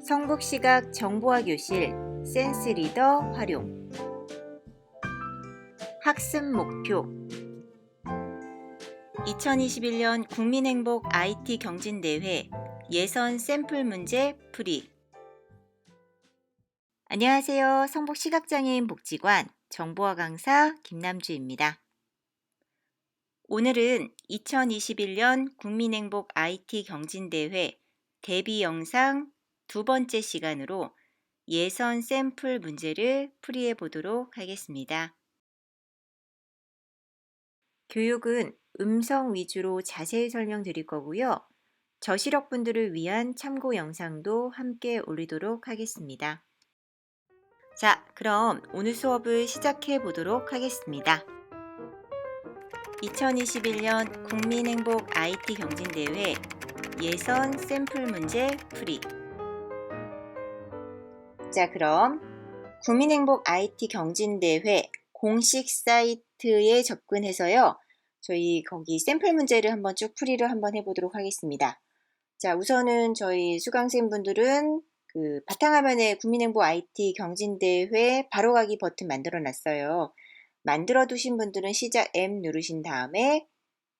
성북시각 정보화 교실 센스리더 활용. 학습 목표. 2021년 국민행복 IT 경진대회 예선 샘플 문제 풀이. 안녕하세요. 성북시각장애인 복지관 정보화 강사 김남주입니다. 오늘은 2021년 국민행복 IT 경진대회 데뷔 영상 두 번째 시간으로 예선 샘플 문제를 풀이해 보도록 하겠습니다. 교육은 음성 위주로 자세히 설명드릴 거고요. 저시력분들을 위한 참고 영상도 함께 올리도록 하겠습니다. 자, 그럼 오늘 수업을 시작해 보도록 하겠습니다. 2021년 국민행복 IT 경진대회 예선 샘플 문제 풀이. 자, 그럼 국민행복 IT 경진대회 공식 사이트에 접근해서요. 저희 거기 샘플 문제를 한번 쭉 풀이를 한번 해보도록 하겠습니다. 자, 우선은 저희 수강생분들은 바탕화면에 국민행복 IT 경진대회 바로가기 버튼 만들어 놨어요. 만들어 두신 분들은 시작 M 누르신 다음에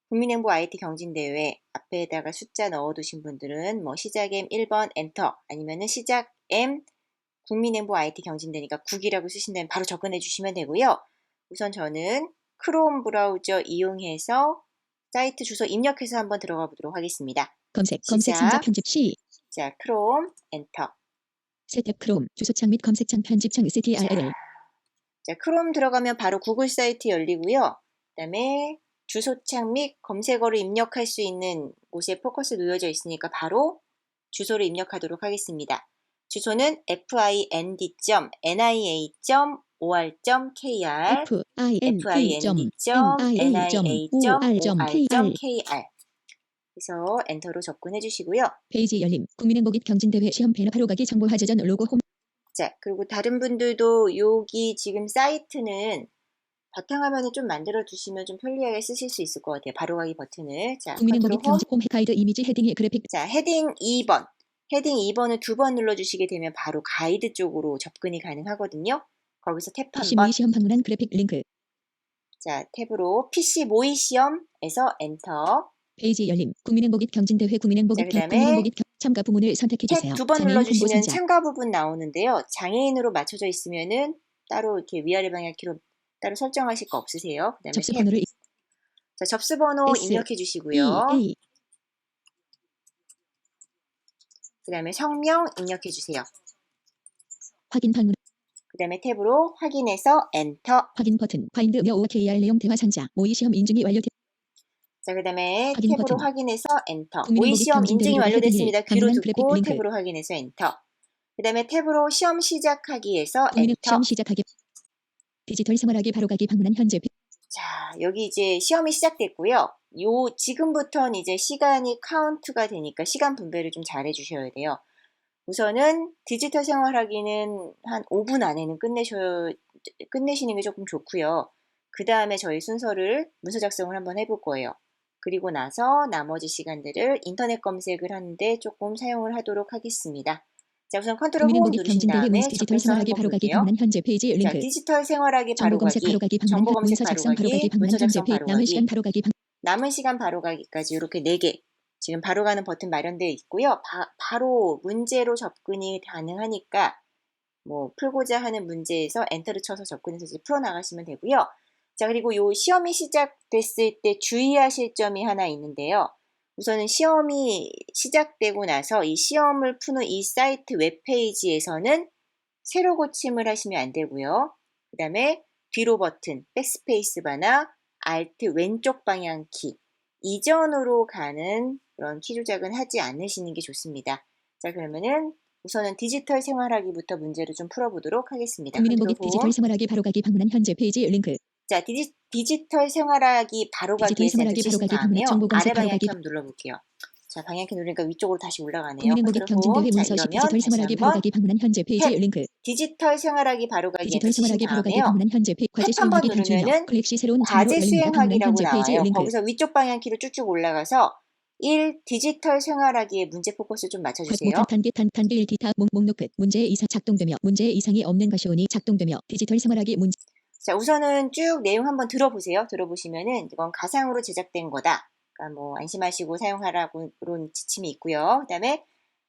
국민행복 IT 경진대회 앞에다가 숫자 넣어 두신 분들은 시작 M 1번 엔터 아니면은 시작 M 국민행복 IT 경진대니까 9기라고 쓰신 다음에 바로 접근해 주시면 되고요. 우선 저는 크롬 브라우저 이용해서 사이트 주소 입력해서 한번 들어가 보도록 하겠습니다. 검색 상자 편집 시. 자, 크롬 엔터. 세탭 크롬 주소창 및 검색창 편집창 CTRL. 자, 크롬 들어가면 바로 구글 사이트 열리고요. 그 다음에 주소창 및 검색어를 입력할 수 있는 곳에 포커스 놓여져 있으니까 바로 주소를 입력하도록 하겠습니다. 주소는 find.nia.or.kr find.nia.or.kr 그래서 엔터로 접근해 주시고요. 페이지 열림. 국민행복 IT 경진대회 시험 배너 바로가기 정보 화제전 로고 홈. 자, 그리고 다른 분들도 여기 지금 사이트는 바탕화면을 좀 만들어 두시면 좀 편리하게 쓰실 수 있을 것 같아요. 바로가기 버튼을. 자, 국민행복 IT 경진 홈 가이드 이미지 헤딩의 그래픽. 자, 헤딩 2번. 헤딩 2번을 두 번 눌러주시게 되면 바로 가이드 쪽으로 접근이 가능하거든요. 거기서 탭 PC 한번. 모의 시험 방문한 그래픽 링크. 자, 탭으로 PC 모의 시험에서 엔터. 페이지 열림. 국민행복 IT 경진대회 국민행복 IT 참가 부문을 선택해 주세요. 탭 두 번 눌러주시면 참가 부분 나오는데요. 장애인으로 맞춰져 있으면은 따로 이렇게 위아래 방향키로 따로 설정하실 거 없으세요. 그다음에 접수 번호를 자, 접수 번호 입력해 주시고요. 그다음에 성명 입력해 주세요. 확인 방문. 그다음에 탭으로 확인해서 엔터. 확인 버튼. 파인드 며 KR 내용 대화 상자. 모의 시험 인증이 완료됐. 자, 그다음에 확인 탭으로 버튼. 확인해서 엔터. 모의 시험 인증이 완료됐습니다. 귀로 듣고 탭으로 확인해서 엔터. 그다음에 탭으로 시험 시작하기에서 엔터. 시험 시작하기. 디지털 생활하기 바로가기 방문한 현재. 자, 여기 이제 시험이 시작됐고요. 지금부터는 이제 시간이 카운트가 되니까 시간 분배를 좀 잘 해주셔야 돼요. 우선은 디지털 생활하기는 한 5분 안에는 끝내시는 게 조금 좋고요. 그 다음에 저희 순서를 문서 작성을 한번 해볼 거예요. 그리고 나서 나머지 시간들을 인터넷 검색을 하는데 조금 사용을 하도록 하겠습니다. 자, 우선 컨트롤 홈 누르신 다음에 디지털 생활하기 바로가기 방문한 현재 페이지 링크. 자, 디지털 생활하기 바로가기, 정보 검색 바로가기, 문서 작성 바로가기, 남은 시간 바로가기까지 이렇게 4개 지금 바로가는 버튼 마련되어 있고요. 바로 문제로 접근이 가능하니까 풀고자 하는 문제에서 엔터를 쳐서 접근해서 이제 풀어나가시면 되고요. 자, 그리고 요 시험이 시작됐을 때 주의하실 점이 하나 있는데요. 우선은 시험이 시작되고 나서 이 시험을 푸는 이 사이트 웹페이지에서는 세로 고침을 하시면 안 되고요. 그 다음에 뒤로 버튼, 백스페이스 바나 알트 왼쪽 방향 키 이전으로 가는 그런 키 조작은 하지 않으시는 게 좋습니다. 자, 그러면은 우선은 디지털 생활하기부터 문제를 좀 풀어보도록 하겠습니다. 국민행복 디지털 생활하기 바로가기 방문한 현재 페이지 링크. 자, 디지털 생활하기 바로가기에서 누르신 다음에요. 아래 방향키 한번 눌러볼게요. 자, 방향키 누르니까 위쪽으로 다시 올라가네요. 국민행복 IT 경진대회 문서 디지털 생활하기 바로가기 방문한 현재 페이지 링크. 디지털 생활하기 바로가기에 디지털 생활하기 바로가기 방문한 현재 페이지. 과제 수행하기 누르면은 클릭 시 새로운 과제 수행하기라고 나와요. 거기서 위쪽 방향키로 쭉쭉 올라가서 1. 디지털 생활하기에 문제 포커스 좀 맞춰주세요. 못한 단계 1 기타 목록 끝 문제의 이상 작동되며 문제의 이상이 없는 것이 오니 작동되며 디지털 생활하기 문제. 자, 우선은 쭉 내용 한번 들어보세요. 들어보시면은 이건 가상으로 제작된 거다. 그러니까 뭐 안심하시고 사용하라고 그런 지침이 있고요. 그다음에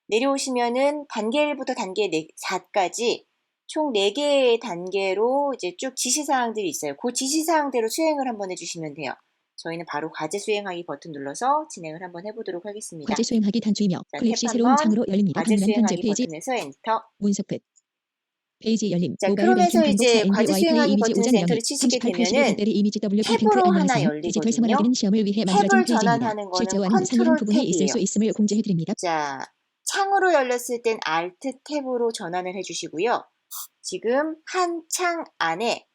내려오시면은 단계 1부터 단계 4까지 총 4개의 단계로 이제 쭉 지시사항들이 있어요. 그 지시사항대로 수행을 한번 해주시면 돼요. 저희는 바로 과제 수행하기 버튼 눌러서 진행을 한번 해보도록 하겠습니다. 과제 수행하기 단추이며 자, 클릭 시 탭 새로운 한번 창으로 열립니다. 과제 방문한 현재 수행하기 페이지 버튼에서 엔터. 문서 끝. 페이지 열림. 자, 모바일 크롬에서 뱅킹 이제 반복 4NB 과제 와이파이 수행하기 이미지 버튼에서 오전 엔터를 0일 치시게 38 82 되면은 대 이미지 W 핑크 탭으로 하나 안녕하세요. 디지털 열리거든요. 생활하기는 시험을 위해 만들어진 탭을 페이지입니다. 전환하는 거는 실제와는 상이한 컨트롤 부분이 있을 탭이에요. 수 있음을 공지해드립니다. 자, 창으로 열렸을 땐 Alt 탭으로 전환을 해주시고요. 지금 한 창 안에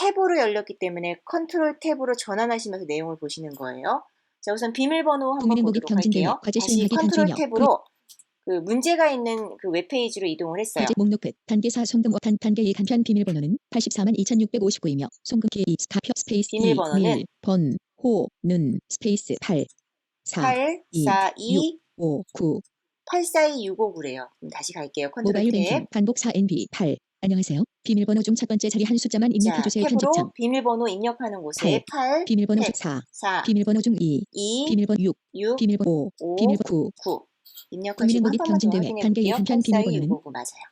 탭으로 열렸기 때문에 컨트롤 탭으로 전환하시면서 내용을 보시는 거예요. 자, 우선 비밀번호 한번 국민행복이 보도록 경진대회 할게요. 과제 다시 수행하기 컨트롤 단추이며 tab으로 그 문제가 있는 그 웹페이지로 이동을 했어요. 과제 목록 끝 단계 4 송금 단계 2 간편 비밀번호는 842,2659이며 송금 기회 스타표 스페이스 비밀번호는 1 번 호는 스페이스 8 4 2 6 5 9 842659래요. 그럼 다시 갈게요. 컨트롤 모바일 탭. 뱅킹 반복 4NB 8 안녕하세요. 비밀번호 중 첫 번째 자리 한 숫자만 자, 입력해주세요. 편집창 탭으로 비밀번호 입력하는 곳에 8, 비밀번호 탭, 중 4 4, 비밀번호 중 2 2, 비밀번호 6 6, 비밀번호 5 5, 비밀번호 9 9 입력하시고 한 국민행복이 번만 더 경진대회 확인해 단계 2 볼게요. 간편 비밀번호는 84259 맞아요.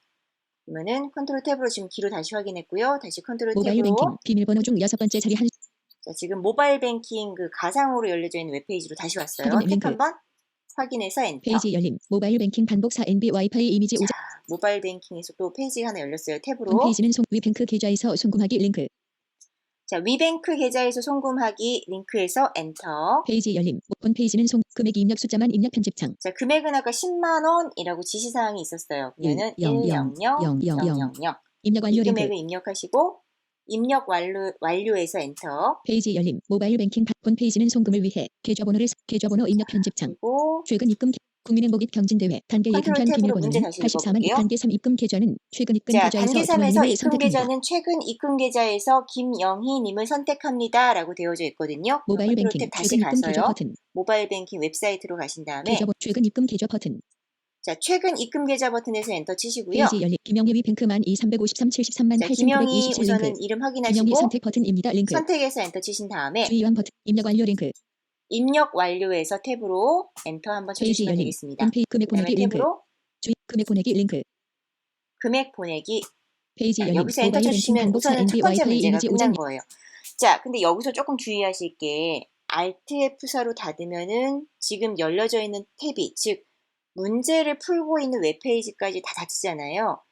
그러면은 컨트롤 탭으로 지금 기로 다시 확인했고요. 다시 컨트롤 모바일 탭으로 뱅킹 비밀번호 중 여섯 번째 자리 한 자, 지금 모바일 뱅킹 그 가상으로 열려져 있는 웹페이지로 다시 왔어요. 확인 탭 링크. 한번 확인해서 엔터. 페이지 열림 모바일 뱅킹 반복 4NB 와이파이 이미지 자, 오전 모바일 뱅킹에서 또 페이지가 하나 열렸어요. 탭으로. 홈페이지는 위뱅크 계좌에서 송금하기 링크 자, 위뱅크 계좌에서 송금하기 링크에서 엔터. 페이지 열림 홈페이지는 금액 입력 숫자만 입력 편집창 자, 금액은 아까 10만 원이라고 지시사항이 있었어요. 그러면은 100,000 입력 이 완료 링크 금액을 입력하시고 입력 완료에서 엔터. 페이지 열림 모바일 뱅킹 홈페이지는 송금을 위해 계좌번호 입력 편집창 그리고 최근 입금 국민행복 경진대회 단계 2 컨트롤 간편 탭으로 문제 비밀번호는 다시 84만 읽어볼게요. 단계 3 입금 계좌는 최근 입금 자, 계좌에서 단계 3에서 김영희님을 입금 선택합니다. 계좌는 최근 입금 계좌에서 김영희님을 선택합니다. 라고 되어져 있거든요. 모바일 컨트롤 뱅킹 탭 다시 최근 입금 계좌 가서요. 버튼 모바일 뱅킹 웹사이트로 가신 다음에 최근 입금 계좌 버튼 자, 최근 입금 계좌 버튼에서 엔터 치시고요. 페이지 열림 김영희 위뱅크만 353 73만 자, 김영희 8,927 우선은 링크 이름 김영희 확인하시고 선택 버튼입니다. 링크 선택해서 엔터 치신 다음에 주의원 버튼 입력 완료 링크 입력 완료에서 탭으로 엔터 한번 페이지 쳐주시면 열림 되겠습니다. 홈페이지 금액 그다음에 보내기 링크 탭으로 금액 보내기 링크 금액 보내기. 페이지 자, 열림 여기서 엔터 모바일 뱅킹 쳐주시면 반복 우선은 첫 4NB 번째 와이파이 문제가 이미지 끝난 오전 거예요. 자, 근데 여기서 조금 주의하실 게 Alt F4로 닫으면은 지금 열려져 있는 탭이 즉 문제를 풀고 있는 웹페이지까지 다 닫히잖아요.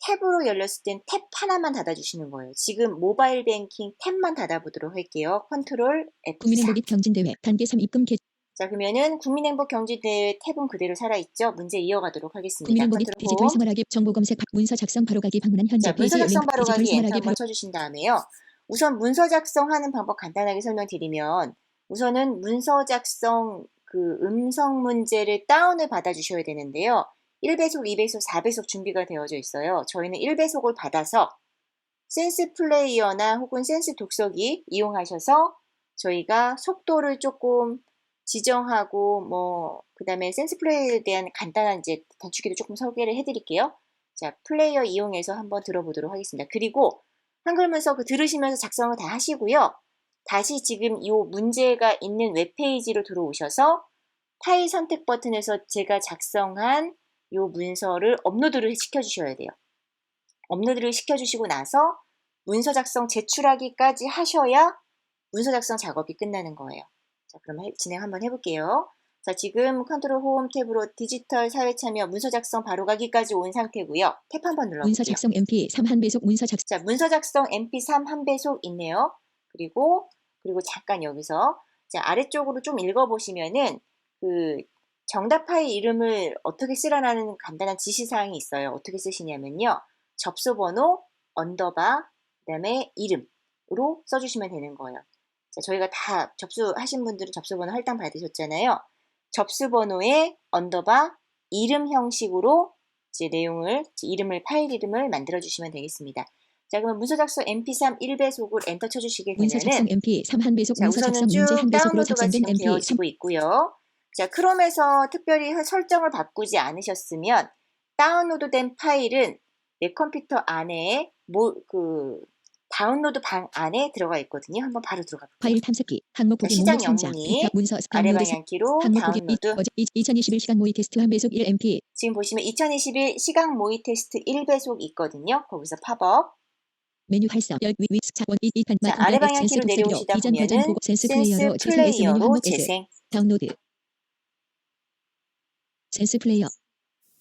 탭으로 열렸을 땐 탭 하나만 닫아주시는 거예요. 지금 모바일 뱅킹 탭만 닫아보도록 할게요. 컨트롤 F4. 국민행복 경진대회 단계 3 입금 계좌 자, 그러면은 국민행복 경진대회 탭은 그대로 살아있죠? 문제 이어가도록 하겠습니다. 국민행복이 컨트롤 디지털 홈. 생활하기 정보 검색 문서 작성 바로 가기 방문한 현재 자, 문서 페이지 작성 링크 바로 디지털 가기 엔터 생활하기 한번 쳐주신 다음에요. 우선 문서 작성하는 방법 간단하게 설명드리면 우선은 문서 작성 그 음성 문제를 다운을 받아주셔야 되는데요. 1배속, 2배속, 4배속 준비가 되어져 있어요. 저희는 1배속을 받아서 센스 플레이어나 혹은 센스 독서기 이용하셔서 저희가 속도를 조금 지정하고 그 다음에 센스 플레이어에 대한 간단한 이제 단축키도 조금 소개를 해드릴게요. 자, 플레이어 이용해서 한번 들어보도록 하겠습니다. 그리고 한글 문서 들으시면서 작성을 다 하시고요. 다시 지금 이 문제가 있는 웹페이지로 들어오셔서 파일 선택 버튼에서 제가 작성한 이 문서를 업로드를 시켜주셔야 돼요. 업로드를 시켜주시고 나서 문서 작성 제출하기까지 하셔야 문서 작성 작업이 끝나는 거예요. 자, 그럼 진행 한번 해볼게요. 자, 지금 컨트롤 홈 탭으로 디지털 사회 참여 문서 작성 바로 가기까지 온 상태고요. 탭 한번 눌러볼게요. 문서 작성 MP3 한 배속 문서 작성 자, 문서 작성 MP3 한 배속 있네요. 그리고 잠깐 여기서 자, 아래쪽으로 좀 읽어보시면은 그 정답 파일 이름을 어떻게 쓰라는 간단한 지시사항이 있어요. 어떻게 쓰시냐면요. 접수번호, 언더바, 그 다음에 이름으로 써주시면 되는 거예요. 자, 저희가 다 접수하신 분들은 접수번호 할당 받으셨잖아요. 접수번호에 언더바, 이름 형식으로 이제 파일 이름을 만들어주시면 되겠습니다. 자, 그러면 문서 작성 MP3 1배속을 엔터 쳐주시게 되면은 문서 작성 MP3 한 배속 자, 문서 작성 우선은 문제 쭉 한 배속으로 다운로드가 작성된 지금 MP3 되어지고 있고요. 자, 크롬에서 특별히 설정을 바꾸지 않으셨으면 다운로드된 파일은 내 컴퓨터 안에 다운로드 방 안에 들어가 있거든요. 한번 바로 들어가 볼게요. 파일 탐색기, 항목 보기 시작 목록 상자, 영문이 문서 아래 다운로드 방향키로 항목 보기 다운로드. 2021 시간 모의 테스트 1배속 1MP 지금 보시면 2021 시각 모의 테스트 1배속 있거든요. 거기서 팝업. 메뉴 활성 위 차원 자, 아래 방향키로 내려오시다 이전 버전 보면은 보고 센스 센스 플레이어로 플레이어로 재생 S 재생. 다운로드 센스 플레이어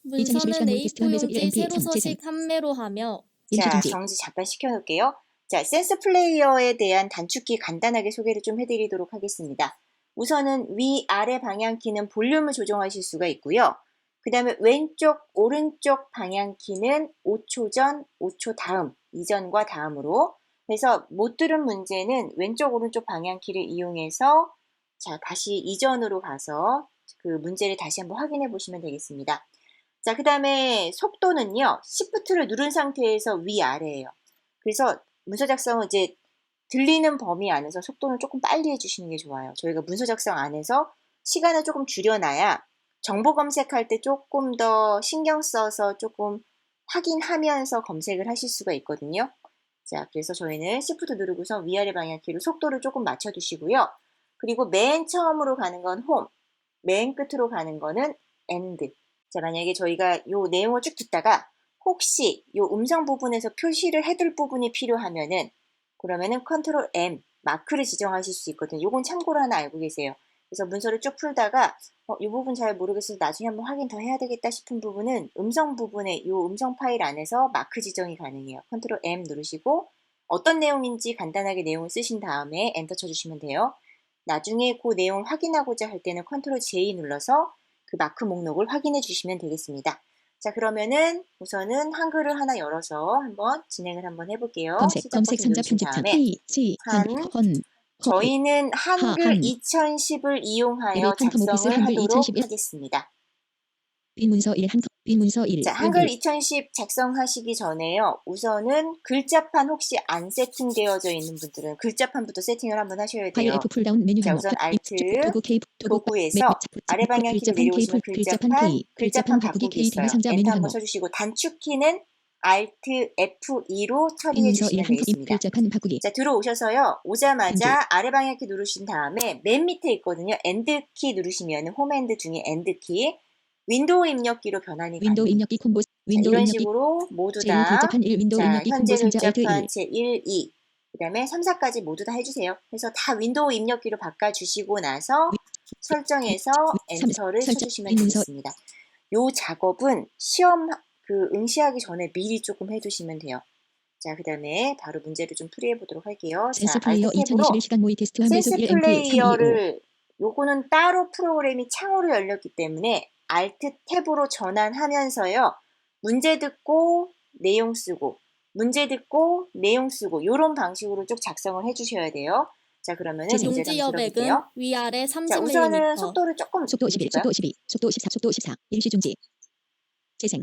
2021 시간 문서는 모의 테스트 1배속 A4용지 1MP 세로 3 재생 서식 판매로 하며 일시 자, 중지 정지 잠깐 시켜놓을게요. 자, 센스 플레이어에 대한 단축키 간단하게 소개를 좀 해드리도록 하겠습니다. 우선은 위아래 방향키는 볼륨을 조정하실 수가 있고요. 그 다음에 왼쪽, 오른쪽 방향키는 5초 전, 5초 다음, 이전과 다음으로 그래서 못 들은 문제는 왼쪽, 오른쪽 방향키를 이용해서 자, 다시 이전으로 가서 그 문제를 다시 한번 확인해 보시면 되겠습니다. 자, 그 다음에 속도는요, Shift를 누른 상태에서 위아래예요. 그래서 문서 작성은 이제 들리는 범위 안에서 속도는 조금 빨리 해주시는 게 좋아요. 저희가 문서 작성 안에서 시간을 조금 줄여놔야 정보 검색할 때 조금 더 신경 써서 조금 확인하면서 검색을 하실 수가 있거든요. 자, 그래서 저희는 Shift 누르고서 위아래 방향키로 속도를 조금 맞춰두시고요. 그리고 맨 처음으로 가는 건 홈, 맨 끝으로 가는 거는 end. 자, 만약에 저희가 이 내용을 쭉 듣다가 혹시 이 음성 부분에서 표시를 해둘 부분이 필요하면은 그러면은 컨트롤 M 마크를 지정하실 수 있거든요. 요건 참고로 하나 알고 계세요. 그래서 문서를 쭉 풀다가 이 부분 잘 모르겠어서 나중에 한번 확인 더 해야 되겠다 싶은 부분은 음성 부분에 이 음성 파일 안에서 마크 지정이 가능해요. 컨트롤 M 누르시고 어떤 내용인지 간단하게 내용을 쓰신 다음에 엔터 쳐주시면 돼요. 나중에 그 내용을 확인하고자 할 때는 컨트롤 J 눌러서 그 마크 목록을 확인해 주시면 되겠습니다. 자, 그러면은 우선은 한글을 하나 열어서 한번 진행을 한번 해볼게요. 검색 상자 편집창 저희는 한글 2010을 이용하여 작성을 하도록 하겠습니다. 빈 문서 1 자, 한글 2010 작성하시기 전에요. 우선은 글자판 혹시 안 세팅되어져 있는 분들은 글자판부터 세팅을 한번 하셔야 돼요. 자, 우선 Alt, 도구에서 아래 방향키로 내려오시면 글자판 바꾸기 있어요. 엔터 한번 쳐주시고 단축키는 Alt F2로 처리해 주시면 되겠습니다. 자, 들어오셔서요. 오자마자 아래 방향키 누르신 다음에 맨 밑에 있거든요. 엔드키 누르시면 홈 엔드 중에 엔드키 윈도우 입력기로 변환이 윈도우 입력기 콤보 윈도우 이런 입력기 식으로 모두 다 글자판 1 윈도우 자, 입력기 현재 콤보 상자 Alt 1 글자판 제1, 2 그 다음에 3, 4까지 모두 다 해주세요. 그래서 다 윈도우 입력기로 바꿔주시고 나서 설정해서 엔터를 쳐주시면 되겠습니다. 요 작업은 시험 응시하기 전에 미리 조금 해두시면 돼요. 자, 그 다음에 바로 문제를 좀 풀이해 보도록 할게요. 센스 플레이어 2021 시간 모의 테스트 센스 플레이어를 요거는 따로 프로그램이 창으로 열렸기 때문에 Alt 탭으로 전환하면서요. 문제 듣고 내용 쓰고 문제 듣고 내용 쓰고 이런 방식으로 쭉 작성을 해주셔야 돼요. 자, 그러면은 용지 여백은 위아래 30mm. 자, 우선은 속도를 조금 속도 11, 속도 12, 속도 14, 속도 14. 일시 중지. 재생.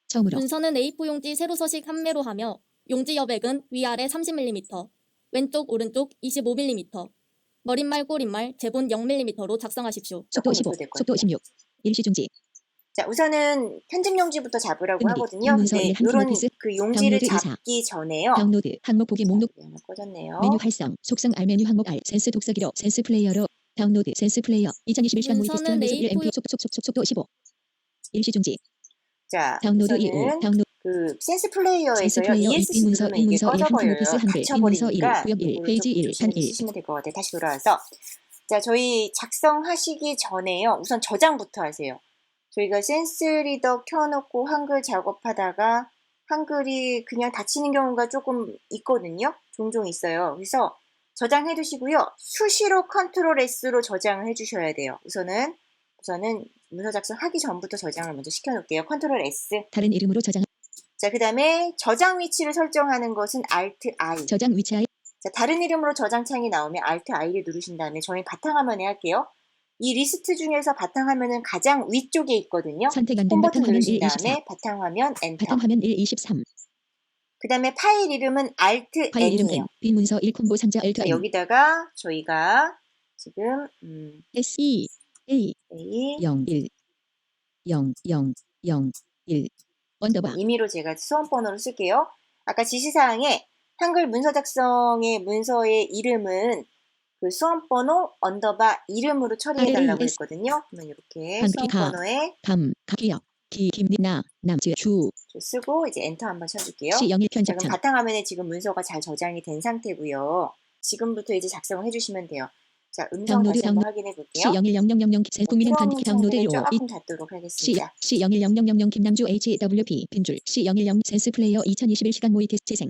처음으로. 문서는 A4 용지 세로 서식 판매로 하며 용지 여백은 위아래 30mm, 왼쪽 오른쪽 25mm, 머릿말 꼬릿말 제본 0mm로 작성하십시오. 속도 15, 속도 16. 일시 중지. 자, 우선은 편집 용지부터 잡으라고 하거든요. 근데 이런 그 용지를 잡기 전에요. 다운로드 항목 보기 목록 꺼졌네요. 메뉴 활성 속성 R 메뉴 항목 R 센스 독서기로 센스 플레이어로 다운로드 센스 플레이어 2021 시간 모의 테스트 한배속 1MP 속도 15. 일시 중지. 자, 다운로드 2호 다운로드 그 센스 플레이어에서요. ESC 문서 누르면 이게 꺼져버려요. 갇혀버리니까 구역 1 페이지 1 단 1 쓰시면 될 것 같아요. 다시 돌아와서 자, 저희 작성하시기 전에요. 우선 저장부터 하세요. 저희가 센스 리더 켜놓고 한글 작업하다가 한글이 그냥 닫히는 경우가 조금 있거든요. 종종 있어요. 그래서 저장해 두시고요. 수시로 컨트롤 S로 저장을 해 주셔야 돼요. 우선은 문서 작성하기 전부터 저장을 먼저 시켜놓을게요. 컨트롤 S. 다른 이름으로 저장. 자, 그 다음에 저장 위치를 설정하는 것은 Alt I. 저장 위치 I. 자, 다른 이름으로 저장창이 나오면 Alt I를 누르신 다음에 저희 바탕화면에 할게요. 이 리스트 중에서 바탕화면은 가장 위쪽에 있거든요. 선택 안 된 홈 버튼 바탕화면 누르신 1, 24. 다음에 바탕화면 엔터. 바탕화면 1, 23. 그 다음에 파일 이름은 Alt 파일 이름 N이에요. N. 빈 문서 1 콤보 상자 Alt 자, N. 여기다가 저희가 지금 SE A A 0 1 0 0 0 1 언더바 임의로 제가 수험 번호를 쓸게요. 아까 지시사항에 한글 문서 작성의 문서의 이름은 그 수험 번호 언더바 이름으로 처리해달라고 RAS. 했거든요. 그러면 이렇게 한국이 수험 번호에 가기역 김리나 남주 주 쓰고 이제 엔터 한번 쳐줄게요. C01 자, 그럼 편집창 바탕화면에 지금 문서가 잘 저장이 된 상태고요. 지금부터 이제 작성을 해주시면 돼요. 자, 음성 다운로드 다시 한번 확인해 볼게요. C010000 국민은 간기 다운로드 1호 조금 닫도록 하겠습니다. C010000 김남주 HWP 빈줄 C010 센스 플레이어 2021 시간 모의 테스트 재생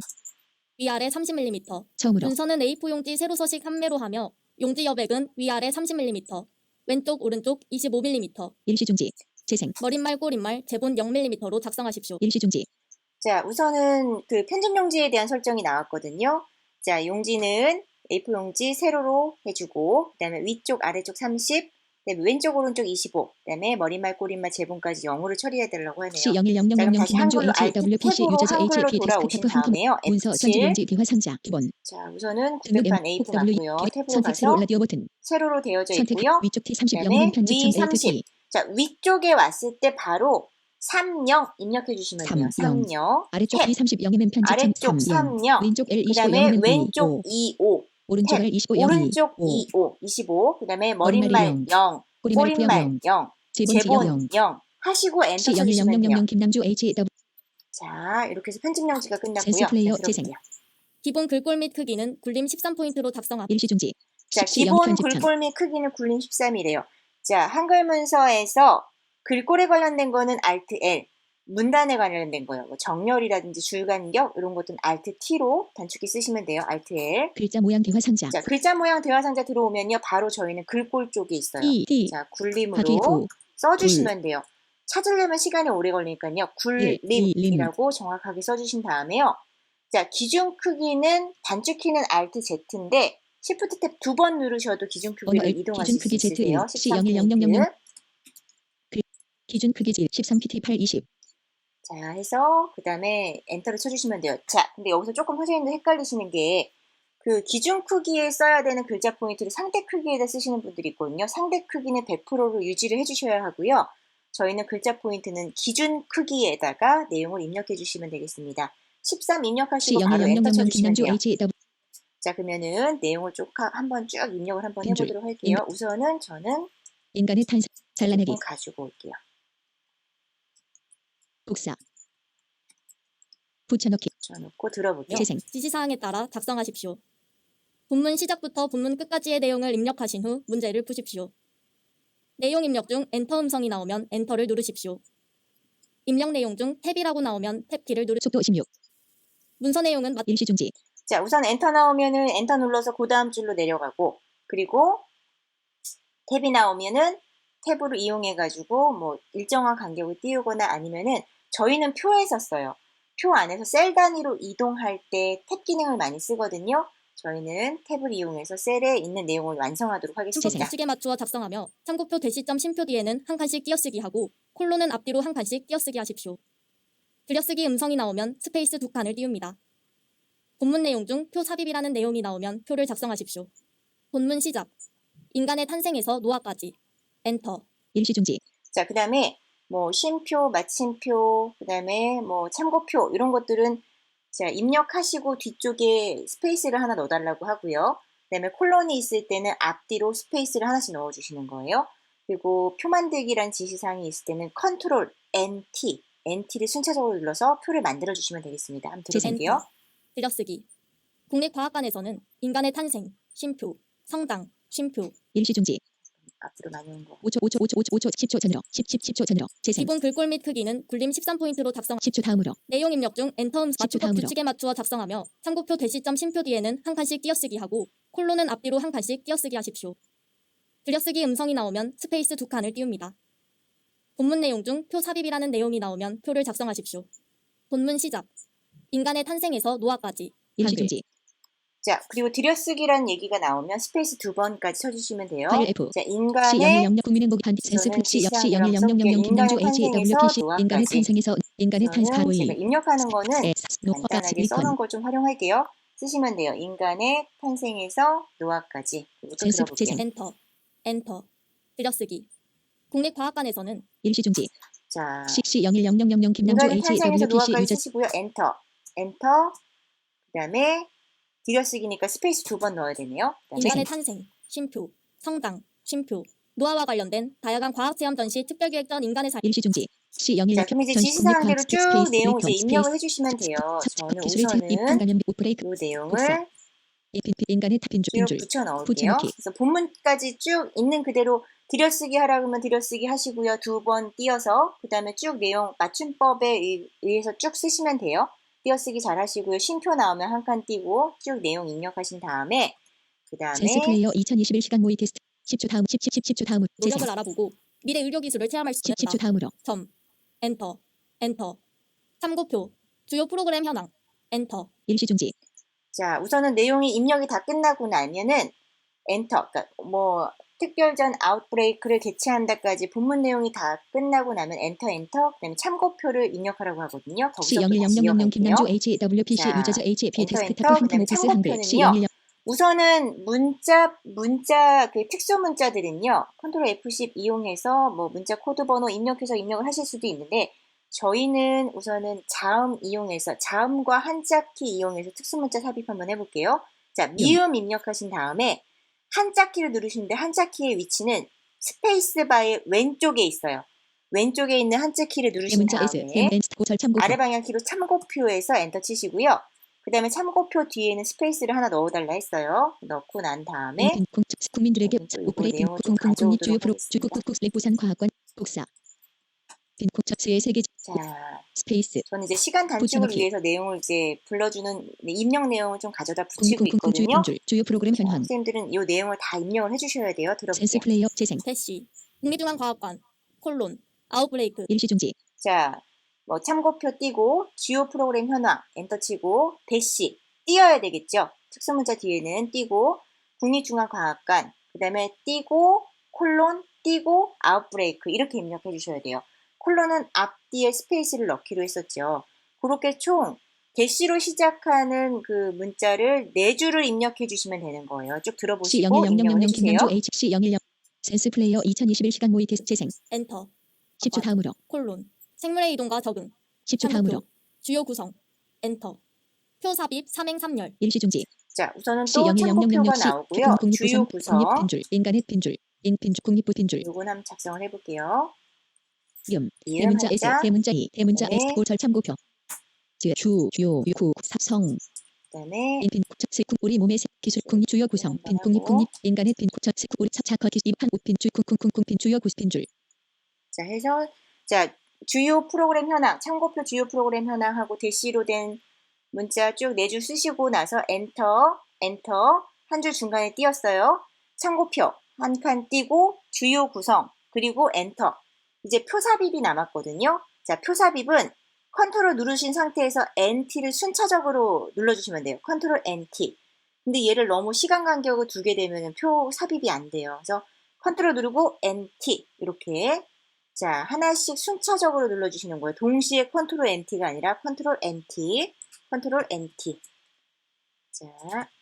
위아래 30mm. 처음으로 문서는 A4 용지 세로 서식 판매로 하며 용지 여백은 위아래 30mm, 왼쪽 오른쪽 25mm, 일시중지 재생 머릿말 꼬릿말 제본 0mm로 작성하십시오. 일시중지 자, 우선은 그 편집 용지에 대한 설정이 나왔거든요. 자, 용지는 A4 용지 세로로 해주고, 그 다음에 위쪽 아래쪽 30, 그 다음에 왼쪽 오른쪽 25, 그 다음에 머릿말 꼬릿말 제본까지 0으로 처리해달라고 하네요. C01000 자, 그럼 다시 김남주 한글로 HWPC Alt 유저자 탭으로 HP 돌아오신 데스크탑 한품 다음에요. 문서 F7. 전지용지 비화 상자 기본 자, 우선은 등록 구별판 M A4 W 맞고요. 탭으로 선택 세로 가서 라디오 버튼 세로로 되어져 선택 있고요. 위쪽 T30 그다음에 영문 편집 위 참 30. Alt 자, 위쪽에 왔을 때 바로 30 입력해 주시면 돼요. 30. 30. 아래쪽 탭. B30 영문 편집 참 아래쪽 30 왼쪽 그 L25 다음에 영문 왼쪽 25 25, 오른쪽 탭. L25 영문 오른쪽 25 25, 그 다음에 머릿말이 머릿말 0, 꼬리말 꼬릿말 0, 제본 제본 0 하시고 엔터 쳐주시면 돼요. C01000 김남주 HW 자, 이렇게 해서 편집 용지가 끝났고요. 센스 플레이어 자, 재생. 들어볼게요. 기본 글꼴 및 크기는 굴림 13포인트로 작성함. 일시중지 자, C0 기본 편집창 글꼴 및 크기는 굴림 13이래요. 자, 한글 문서에서 글꼴에 관련된 거는 Alt L, 문단에 관련된 거요. 뭐 정렬이라든지 줄간격 이런 것들은 Alt T로 단축키 쓰시면 돼요. Alt L. 글자 모양 대화 상자 자, 글자 모양 대화 상자 들어오면요. 바로 저희는 글꼴 쪽에 있어요. E D 자, 하기 굴림으로 9 써주시면 돼요. 찾으려면 시간이 오래 걸리니까요. 일, 굴림이라고 정확하게 써주신 다음에요. 자, 기준 크기는 단축키는 Alt Z인데 Shift 탭 2번 누르셔도 기준 크기를 기준 이동하실 수 크기 있으세요. Z1 C01000 13포인트. 기준 크기 13pt 820 자, 해서 그 다음에 엔터를 쳐주시면 돼요. 자, 근데 여기서 조금 선생님들 헷갈리시는 게 그 기준 크기에 써야 되는 글자 포인트를 상대 크기에다 쓰시는 분들이 있거든요. 상대 크기는 100%로 유지를 해주셔야 하고요. 저희는 글자 포인트는 기준 크기에다가 내용을 입력해 주시면 되겠습니다. 13 입력하시고 바로 엔터 C01000 쳐주시면 김남주 돼요. HW 자, 그러면은 내용을 한번 쭉 입력을 한번 빈줄, 해보도록 할게요. 우선은 저는 인간의 탄생 잘라내기 조금 가지고 올게요. 복사 붙여넣기 붙여놓고 들어볼게요. 재생 지시사항에 따라 작성하십시오. 본문 시작부터 본문 끝까지의 내용을 입력하신 후 문제를 푸십시오. 내용 입력 중 엔터 음성이 나오면 엔터를 누르십시오. 입력 내용 중 탭이라고 나오면 탭키를 누르. 속도 16 문서 내용은 일시중지 자, 우선 엔터 나오면은 엔터 눌러서 그 다음 줄로 내려가고, 그리고 탭이 나오면은 탭으로 이용해가지고 뭐 일정한 간격을 띄우거나 아니면은 저희는 표에 썼어요. 표 안에서 셀 단위로 이동할 때 탭 기능을 많이 쓰거든요. 저희는 탭을 이용해서 셀에 있는 내용을 완성하도록 하겠습니다. 시계 맞추어 작성하며 참고표 대시점 쉼표 뒤에는 한 칸씩 띄어쓰기 하고 콜론은 앞뒤로 한 칸씩 띄어쓰기 하십시오. 들여쓰기 음성이 나오면 스페이스 2칸을 띄웁니다. 본문 내용 중 표 삽입이라는 내용이 나오면 표를 작성하십시오. 본문 시작. 인간의 탄생에서 노화까지. 엔터. 일시중지 자, 그 다음에 뭐 쉼표, 마침표, 그 다음에 뭐 참고표 이런 것들은 자, 입력하시고 뒤쪽에 스페이스를 하나 넣어달라고 하고요. 그 다음에 콜론이 있을 때는 앞뒤로 스페이스를 하나씩 넣어주시는 거예요. 그리고 표 만들기란 지시사항이 있을 때는 컨트롤 NT를 순차적으로 눌러서 표를 만들어주시면 되겠습니다. 한번 들어볼게요. 엔터. 들여쓰기. 국립과학관에서는 인간의 탄생, 쉼표, 성당, 쉼표, 일시중지 앞으로 많이 온 거. 5초 10초 전으로 10초 전으로 재생 기본 글꼴 및 크기는 굴림 13포인트로 작성. 10초 다음으로 내용 입력 중 엔터 음성 10초 맞춤법 다음으로. 규칙에 맞추어 작성하며 참고표 대시점 쉼표 뒤에는 한 칸씩 띄어쓰기 하고 콜론은 앞뒤로 한 칸씩 띄어쓰기 하십시오. 들여쓰기 음성이 나오면 스페이스 2칸을 띄웁니다. 본문 내용 중 표 삽입이라는 내용이 나오면 표를 작성하십시오. 본문 시작. 인간의 탄생에서 노화까지. 일시중지 자, 그리고 들여쓰기란 얘기가 나오면 스페이스 2번까지 쳐주시면 돼요. 파일 F 자, 인간의 C010 국민행복 반디 센스 저는 프치 역시 지시하느라 01000 김남주 인간의 HWPC 탄생에서 인간의 노화까지. 탄생에서 인간의 탄생 저는 하루이 제가 입력하는 거는 S 노화가 간단하게 리콘 써놓은 걸 좀 활용할게요. 쓰시면 돼요. 인간의 탄생에서 노화까지. 이것도 센스 들어볼게요. 재생. 엔터. 들여쓰기. 국립과학관에서는 일시중지. 자, C010000 김남주 인간의 H 탄생에서 WPC 노화까지 유저 쓰시고요. 엔터. 그 다음에 들여쓰기니까 스페이스 2번 넣어야 되네요. 그 다음에 인간의 탄생, 쉼표, 성장, 쉼표, 노화와 관련된 다양한 과학체험 전시 특별기획 전 인간의 삶. 일시중지. 자, C01 그럼 이제 전시 지시사항대로 쭉 스페이스 내용을 이제 스페이스 입력을 해주시면 돼요. 저는 기술의 입 우선은 감염 오프레이크 이 내용을 복사. 인간의 빈줄 쭉 빈줄 붙여 넣을게요. 붙여넣기. 그래서 본문까지 쭉 있는 그대로 들여쓰기 하라 그러면 들여쓰기 하시고요. 2번 띄어서 그 다음에 쭉 내용 맞춤법에 의해서 쭉 쓰시면 돼요. 띄어쓰기 잘 하시고요. 쉼표 나오면 한 칸 띄고 쭉 내용 입력하신 다음에 그 센스 다음에 플레이어 2021 시간 모의 테스트 10초 다음 10초 다음으로 노력을 재생 알아보고 미래 의료 기술을 체험할 수 10초 있다. 다음으로 점, 엔터, 엔터. 참고표, 주요 프로그램 현황, 엔터. 일시중지. 자, 우선은 내용이 입력이 다 끝나고 나면은 엔터, 그러니까 뭐 특별전 아웃브레이크를 개최한다까지 본문 내용이 다 끝나고 나면 엔터, 그다음에 참고표를 입력하라고 하거든요. 거기서 다시 C010000 이어갈게요. 김남주 H WPC 자, 유저자 HP 엔터, 데스크탑 그다음에 한컴 오피스 한글 참고표는요. C01 우선은 문자 그 특수 문자들은요. 컨트롤 F10 이용해서 뭐 문자 코드 번호 입력해서 입력을 하실 수도 있는데 저희는 우선은 자음 이용해서 자음과 한자키 이용해서 특수 문자 삽입 한번 해볼게요. 자, 미음 입력하신 다음에 한자키를 누르시는데 한자키의 위치는 스페이스바의 왼쪽에 있어요. 왼쪽에 있는 한자키를 누르신 문자 S 다음에 고철 참고표 아래 방향키로 참고표에서 엔터 치시고요. 그 다음에 참고표 뒤에는 스페이스를 하나 넣어달라 했어요. 넣고 난 다음에 국민들에게 또 이거 오프레이트 내용을 좀 국립 주요 가져오도록 프로 하겠습니다. 주국 부산과학관 복사 빈코처스의 세계 자, 스페이스 저는 이제 시간 단축을 붙여넣기. 위해서 내용을 이제 불러주는 입력 내용을 좀 가져다 붙이고 있거든요. 주요 프로그램 자, 현황 학생들은 이 내용을 다 입력을 해주셔야 돼요. 센스 들어볼게요. 플레이어 재생 대시, 국립중앙과학관, 콜론, 아웃브레이크. 일시중지. 자, 뭐 참고표 띄고 주요 프로그램 현황 엔터 치고 대시 띄어야 되겠죠. 특수문자 뒤에는 띄고 국립중앙과학관 그 다음에 띄고 콜론 띄고 아웃브레이크 이렇게 입력해 주셔야 돼요. 콜론은 앞뒤에 스페이스를 넣기로 했었죠. 그렇게 총 대시로 시작하는 그 문자를 4줄을 입력해 주시면 되는 거예요. 쭉 들어보시고 입력을 해주세요. 김남주 HC01 센스 플레이어 2021 시간 모의 테스트 재생 엔터, 10초 다음으로 콜론. 생물의 이동과 적응. 10초 다음으로 참고표, 주요 구성, 엔터. 표 삽입, 삼행 삼열. 일시중지. 자, 우선은 또 참고표가 나오고요. 주요 구성 빈줄 인간의 빈줄 인빈줄 국립부 빈줄 요건 한번 작성을 해볼게요. 이음 이음 대문자 S 한자 대문자 E 대문자 네. S 고철 참고표 주요 유구 삽성 그다음에 인빈 스 우리 몸의 기술 국립 주요 구성 빈 국립 국립 인간의 빈 스 우리 차차커 기입한 옷빈줄 쿵쿵쿵쿵 주요 구스 빈줄 자 해서 자 주요 프로그램 현황 참고표 주요 프로그램 현황하고 대시로 된 문자 쭉 4줄 쓰시고 나서 엔터 한 줄 중간에 띄었어요. 참고표 한 칸 띄고 주요 구성 그리고 엔터 이제 표 삽입이 남았거든요. 자, 표 삽입은 컨트롤 누르신 상태에서 NT를 순차적으로 눌러주시면 돼요. 컨트롤 NT. 근데 얘를 너무 시간 간격을 두게 되면 표 삽입이 안 돼요. 그래서 컨트롤 누르고 NT 이렇게 자 하나씩 순차적으로 눌러주시는 거예요. 동시에 컨트롤 NT가 아니라 컨트롤 NT 자,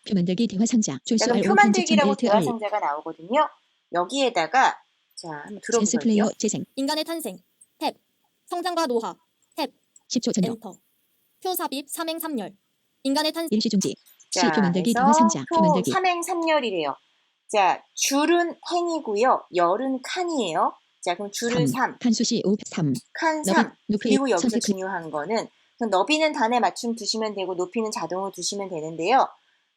표 만들기 대화 상자 자 그럼 표 만들기라고 대화 상자가 나오거든요. 여기에다가 자 한번 센스 들어보세요. 플레이어 재생 인간의 탄생, 탭. 성장과 노화, 탭. 10초 전후 엔터. 표 삽입, 삼행 삼열. 인간의 탄생. 일시중지. 자, 표 만들기 그래서 대화 상자 표 표 만들기 삼행삼열이래요. 자, 줄은 행이고요. 열은 칸이에요. 자, 그럼 줄을 3, 칸수시 5 3 칸 너비, 3. 높이, 그리고 여기서 선택 중요한 거는 너비는 단에 맞춤 두시면 되고 높이는 자동으로 두시면 되는데요.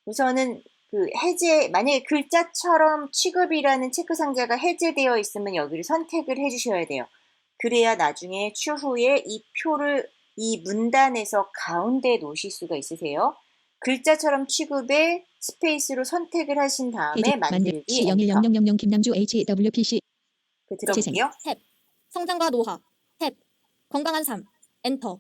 우선은 그 해제, 만약에 글자처럼 취급이라는 체크 상자가 해제되어 있으면 여기를 선택을 해주셔야 돼요. 그래야 나중에 추후에 이 표를 이 문단에서 가운데에 놓으실 수가 있으세요. 글자처럼 취급에 스페이스로 선택을 하신 다음에 만들기 엔터. C010000 김남주 HWPC 그 들어볼게요. 탭. 성장과 노화, 탭. 건강한 삶, 엔터.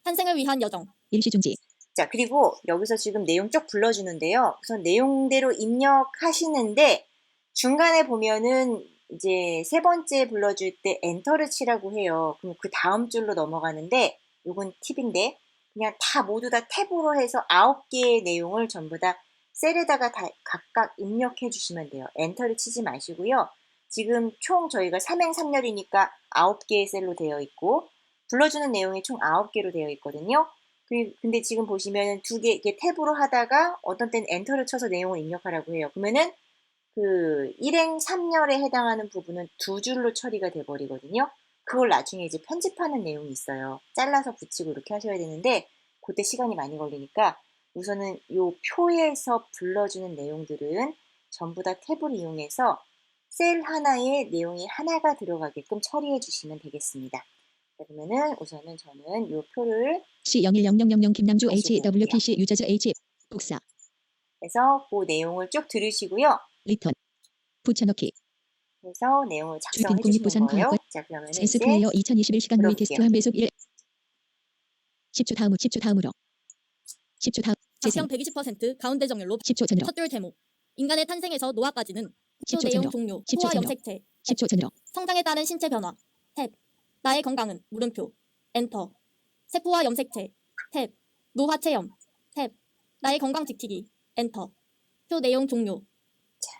탄생을 위한 여정. 일시중지. 자, 그리고 여기서 지금 내용 쭉 불러주는데요. 우선 내용대로 입력하시는데 중간에 보면은 이제 3번째 불러줄 때 엔터를 치라고 해요. 그럼 그 다음 줄로 넘어가는데 요건 팁인데 그냥 다 모두 다 탭으로 해서 9개의 내용을 전부 다 셀에다가 다 각각 입력해 주시면 돼요. 엔터를 치지 마시고요. 지금 총 저희가 3행3렬이니까 9개의 셀로 되어 있고 불러주는 내용이 총 9개로 되어 있거든요. 근데 지금 보시면 2개 이렇게 탭으로 하다가 어떤 때는 엔터를 쳐서 내용을 입력하라고 해요. 그러면은 그 1행 3렬에 해당하는 부분은 2줄로 처리가 돼 버리거든요. 그걸 나중에 이제 편집하는 내용이 있어요. 잘라서 붙이고 이렇게 하셔야 되는데 그때 시간이 많이 걸리니까 우선은 요 표에서 불러주는 내용들은 전부 다 탭을 이용해서 셀 하나에 내용이 하나가 들어가게끔 처리해 주시면 되겠습니다. 그러면은 우선은 저는 요 표를 C010000 김남주 다시 HWPC 유저즈 H 복사 해서 그 내용을 쭉 들으시고요. 리턴 붙여넣기 그래서 내용을 작성해 주빈 주시는 국립부산 거예요. 과학관 자, 그러면은 센스 이제 플레이어 2021 시간 모의 테스트 들어볼게요. 한 배속 1 10초 다음으로 10초 다음 재생 작성 120% 가운데 정렬로 10초 전으로 첫 줄 제목. 인간의 탄생에서 노화까지는 표 10초 내용 전으로 종료. 10초 소화 전으로 염색체. 10초 전으로 성장에 따른 신체 변화. 탭. 나의 건강은 물음표. 엔터. 세포와 염색체. 탭. 노화 체험. 탭. 나의 건강 지키기. 엔터. 표 내용 종료.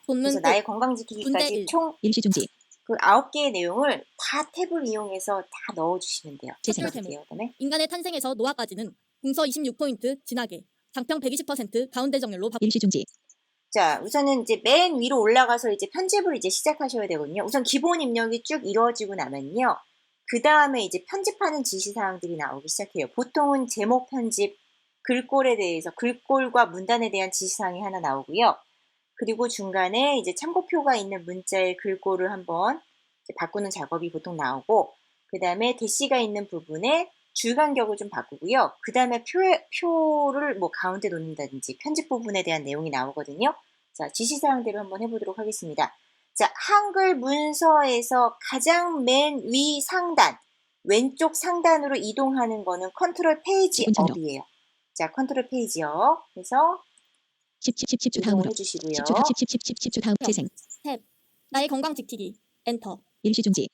본문 그래서 끝. 나의 건강 문제 지키기까지 1. 총 일시 중지 그 9개의 내용을 다 탭을 이용해서 다 넣어주시면 돼요. 재생. 넣어주세요. 그다음에 인간의 탄생에서 노화까지는 궁서 26포인트 진하게. 장평 120% 가운데 정렬로 일시 중지 자, 우선은 이제 맨 위로 올라가서 이제 편집을 이제 시작하셔야 되거든요. 우선 기본 입력이 쭉 이루어지고 나면요. 그 다음에 이제 편집하는 지시사항들이 나오기 시작해요. 보통은 제목 편집, 글꼴에 대해서, 글꼴과 문단에 대한 지시사항이 하나 나오고요. 그리고 중간에 이제 참고표가 있는 문자의 글꼴을 한번 이제 바꾸는 작업이 보통 나오고, 그 다음에 대시가 있는 부분에 줄 간격을 좀 바꾸고요. 그 다음에 표를 뭐 가운데 놓는다든지 편집 부분에 대한 내용이 나오거든요. 자, 지시사항대로 한번 해보도록 하겠습니다. 자, 한글 문서에서 가장 맨 위 상단, 왼쪽 상단으로 이동하는 거는 컨트롤 페이지 업이에요. 자, 컨트롤 페이지 업 해서 10초 이동을 다음으로 해주시고요. 10초 다음 재생 탭. 나의 건강 지키기. 엔터. 일시 중지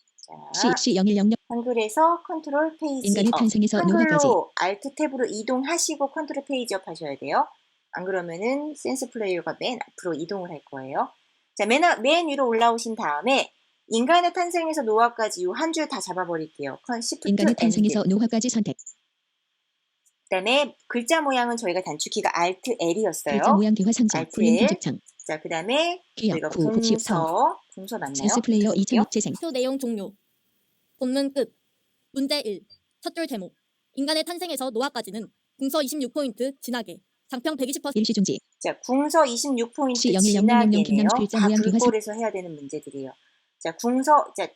자, C0100 한글에서 컨트롤 페이지 인간의 업. 탄생에서 노화까지 한글로 알트 탭으로 이동하시고 컨트롤 페이지 업 하셔야 돼요. 안 그러면은 센스 플레이어가 맨 앞으로 이동을 할 거예요. 자, 맨 위로 올라오신 다음에 인간의 탄생에서 노화까지 요 한 줄 다 잡아버릴게요. Shift 인간의 N. 탄생에서 노화까지 선택 그다음에 글자 모양은 저희가 단축키가 Alt L이었어요. 글자 모양 대화 상자 Alt 볼륨 L. 편집창 자, 그다음에 기억 저희가 9 60 궁서 맞나요? 센스 플레이어 2000 재생 표 내용 종료. 본문 끝. 문제 1. 첫 줄 제목. 인간의 탄생에서 노화까지는 궁서 26포인트 진하게. 장평 120% 일시 중지 자, 궁서 26포인트 C0100 진하게네요. 김남주 글자 다 모양 대화 글꼴에서 해야 되는 문제들이에요. 자, 궁서, 자,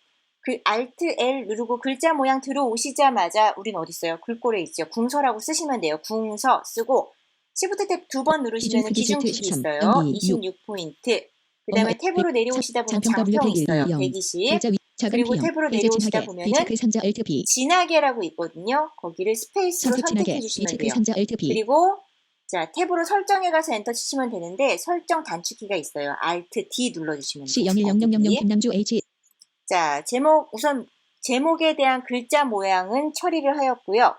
그 Alt L 누르고 글자 모양 들어오시자마자 우린 어디 있어요? 글꼴에 있죠. 궁서라고 쓰시면 돼요. 궁서 쓰고 Shift 탭 2번 누르시면 기준 크기 있어요. 26포인트. 그 다음에 탭으로 내려오시다 보면 장평 있어요. 120. 글자 위 작은 그리고 P형 탭으로 이제 내려오시다 진하게 보면은 비체크 상자 Alt B 진하게라고 있거든요. 거기를 스페이스로 선택 진하게 선택해 주시면 비체크 돼요. 상자 Alt B 그리고 자, 탭으로 설정에 가서 엔터 치시면 되는데 설정 단축키가 있어요. Alt D 눌러주시면 돼요. C010000 김남주 H 자, 우선 제목에 대한 글자 모양은 처리를 하였고요.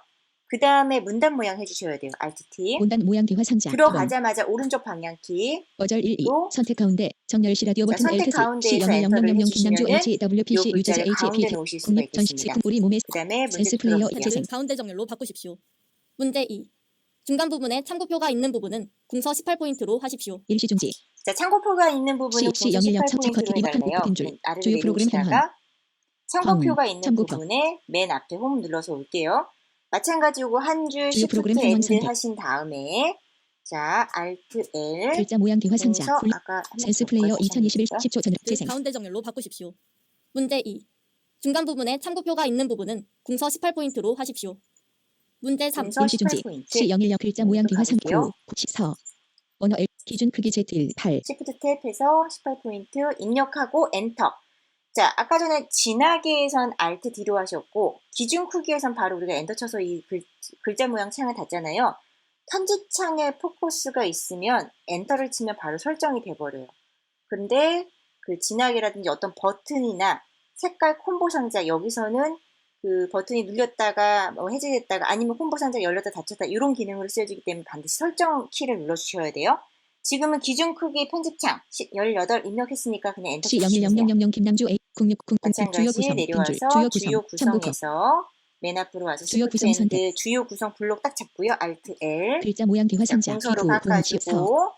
그 다음에 문단 모양 해주셔야 돼요. Alt T. 문단 모양 대화 상자 들어가자마자 오른쪽 방향키 어절 1 2 또 선택 가운데 정렬시 라디오 자, 버튼 선택 Alt 가운데에서 C0100 엔터를 김남주 해주시면은 HWPC 요 유저즈 글자를 가운데 HP 놓으실 수가 국립 전식 있겠습니다. 식품 뿌리 몸에 그 다음에 문제 센스 플레이어 들어볼게요. 재생 가운데 정렬로 바꾸십시오. 문제 2. 중간 부분에 참고표가 있는 부분은 궁서 18포인트로 하십시오. 일시 중지 자, 참고표가 있는 부분은 C 궁서 0100 첩첩 18포인트로 커트 리버컨 해달래요. 빈줄 아래로 주요 프로그램 내려오시다가 참고표가 있는 참고표. 부분에 맨 앞에 홈 눌러서 올게요. 마찬가지고 한 줄 주요 Shift 프로그램 N 선택. 하신 다음에 자, Alt L 글자 모양 대화 상자 궁서 분리 아까 한번 센스 볼까요? 플레이어 다시 2021 한번 볼까요? 10초 전으로 재생 가운데 정렬로 바꾸십시오. 문제 2. 중간 부분에 참고표가 있는 부분은 궁서 18포인트로 하십시오. 문제 3. 궁서 일시 중지 18포인트. C01 글자 모양 대화 상자 가볼게요. 94 언어 L 기준 크기 Z1 8 Shift 탭해서 18포인트 입력하고 엔터. 자, 아까 전에 진하게에선 Alt D로 하셨고 기준 크기에선 바로 우리가 엔터 쳐서 이 글자 모양 창을 닫잖아요. 편집창에 포커스가 있으면 엔터를 치면 바로 설정이 돼버려요. 근데 그 진하게라든지 어떤 버튼이나 색깔 콤보 상자 여기서는 그 버튼이 눌렸다가 뭐 해제됐다가 아니면 콤보 상자 열렸다 닫혔다 이런 기능으로 쓰여지기 때문에 반드시 설정 키를 눌러주셔야 돼요. 지금은 기준 크기 편집창 18 입력했으니까 그냥 엔터 C 치시면 돼요. 01000 김남주 A 0600 주요 마찬가지 구성 내려와서 빈줄 주요 참고 구성에서 맨 앞으로 와서 주요 Shift 구성 선택. 앤드 주요 구성 블록 딱 잡고요. Alt L 글자 모양 기화 자, 상자 공서로 9 0 14 바꿔주고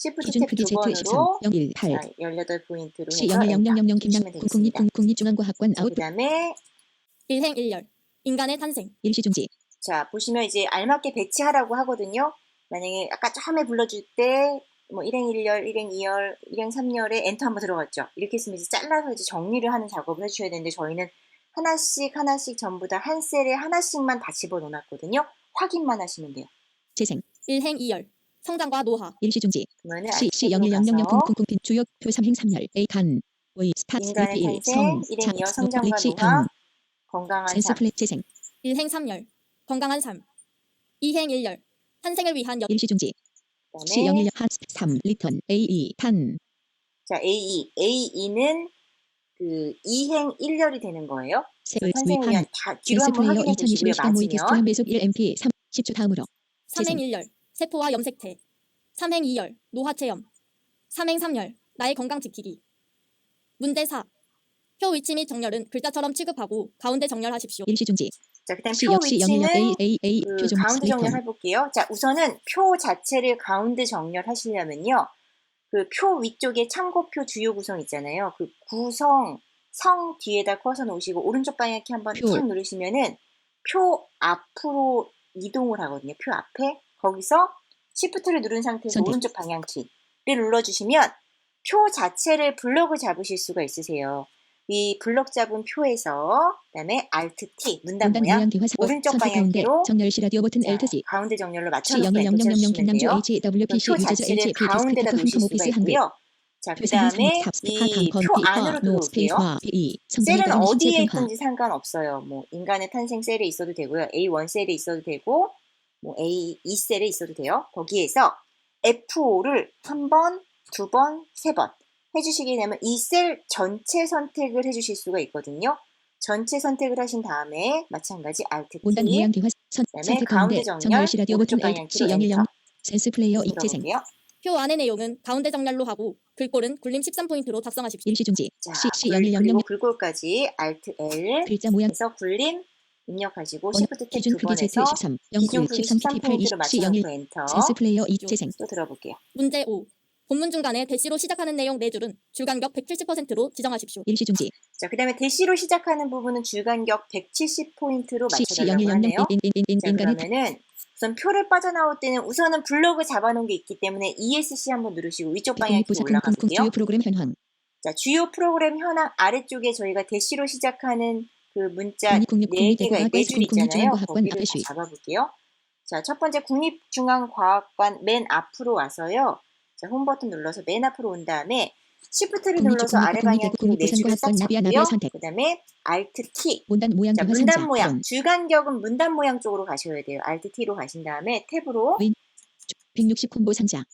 Shift 기준 탭 크기 두 번으로 Z13 018 자, 18포인트로 C 해서 엔터 01000 김남 주시면 되겠습니다. 국립중앙과학관 그 아웃풋 다음에 일행일열 인간의 탄생 일시중지 자 보시면 이제 알맞게 배치하라고 하거든요. 만약에 아까 처음에 불러줄 때 뭐 일행 1열, 일행 2열, 일행 3열에 엔터 한번 들어갔죠. 이렇게 했으면 이제 잘라서 이제 정리를 하는 작업을 해주셔야 되는데 저희는 하나씩 전부 다 한 셀에 하나씩만 다 집어넣어놨거든요. 확인만 하시면 돼요. 재생 일행이열 성장과 노화 일시중지 그러면은 C C 알트로 01000 가서 빈 주요 표 3행 3열 A 간 의 스타트 인간의 일 탄생, 성 일행 2열 차 성장과 시 노화, 강 건강한 센스 삶. 플레이 재생 일행삼열 건강한 삶 이행일열 탄생을 위한 일시중지 C 그다음에 010 핫 3 리턴 A 2 탄 자 A2는 그 이행 1열이 되는 거예요. 세의 선생님이 위판 다 뒤로 센스 한번 플레이어 확인해 보시고요. 2021시간 모의 게스트 한 맞으면 배속 1 MP 3 10초 다음으로 재생 삼행일열 세포와 염색체 삼행이열 노화 체험 삼행삼열 나의 건강 지키기 문제 4 표 위치 및 정렬은 글자처럼 취급하고 가운데 정렬하십시오. 일시중지 자 그다음 C 표 역시 010 위치는 A 그 표준 가운데 리턴 정렬 해볼게요. 자 우선은 표 자체를 가운데 정렬하시려면요. 그 표 위쪽에 참고표 주요 구성 있잖아요. 그 구성 성 뒤에다 커서 놓으시고 오른쪽 방향키 한번 표. 탁 누르시면은 표 앞으로 이동을 하거든요. 표 앞에 거기서 Shift를 누른 상태에서 선택. 오른쪽 방향키를 눌러주시면 표 자체를 블럭을 잡으실 수가 있으세요. 이 블럭 잡은 표에서 그다음에 Alt T 문단 문단 모양 모양 기화 오른쪽 선택 가운데 방향키로 정렬 시 라디오 버튼 자, Alt G 가운데 정렬로 C 맞춰놓고 엔터 01000 쳐주시면 김남주 돼요. H WPC 표 유저자 자체를 HP 가운데다 디스크토프 놓으실 컴퓨터 수가 오피스 한글 있고요. 자, 그 표사선 다음에 이 표 안으로 들어올게요. 셀은 어디에 있든지 상관없어요. 뭐 인간의 탄생 셀에 있어도 되고요. A1 셀에 있어도 되고 뭐 A2 셀에 있어도 돼요. 거기에서 F5를 한 번, 두 번, 세 번 해주시게 되면 이 셀 전체 선택을 해주실 수가 있거든요. 전체 선택을 하신 다음에 마찬가지 Alt 문단 T 모양 기화 그다음에 선택 가운데 가운데 정렬 정렬 시 라디오 버튼 오른쪽 Alt C 방향키로 010 엔터 센스 플레이어 재생 들어볼게요. 표 안의 내용은 가운데 정렬로 하고 글꼴은 굴림 13포인트로 작성하십시오. 일시중지 자, C 0 그리고 0 0 글꼴까지 Alt L 글자 모양 에서 굴림 입력하시고 언어 Shift 탭 기준 두 크기 번 해서 Z13 기준 0 크기 13 PT 8 13포인트로 20 C 01 맞춰놓고 엔터 센스 플레이어 재생 또 들어볼게요. 문제 5 본문 중간에 대시로 시작하는 내용 4줄은 줄간격 170%로 지정하십시오. 일시중지 자, 그 다음에 대시로 시작하는 부분은 줄간격 170포인트로 C C 0 맞춰달라고 0 0 하네요. 자, 인간의 그러면은 우선 표를 빠져나올 때는 우선은 블록을 잡아놓은 게 있기 때문에 ESC 한번 누르시고 위쪽 방향으로 부사 올라가 볼게요. 주요 프로그램 현황 자, 주요 프로그램 현황 아래쪽에 저희가 대시로 시작하는 그 문자 네 개가 네 줄 있잖아요. 거기를 다 잡아볼게요. 자, 첫 번째 국립중앙과학관 맨 앞으로 와서요. 자, 홈 버튼 눌러서 맨 앞으로 온 다음에 Shift를 눌러서 아래 방향키로 네 줄을 싹 잡고요. 그 다음에 Alt T. 문단 모양 자, 기화 문단 선자 모양. 줄간격은 문단 모양 쪽으로 가셔야 돼요. Alt T로 가신 다음에 탭으로 160 콤보 상자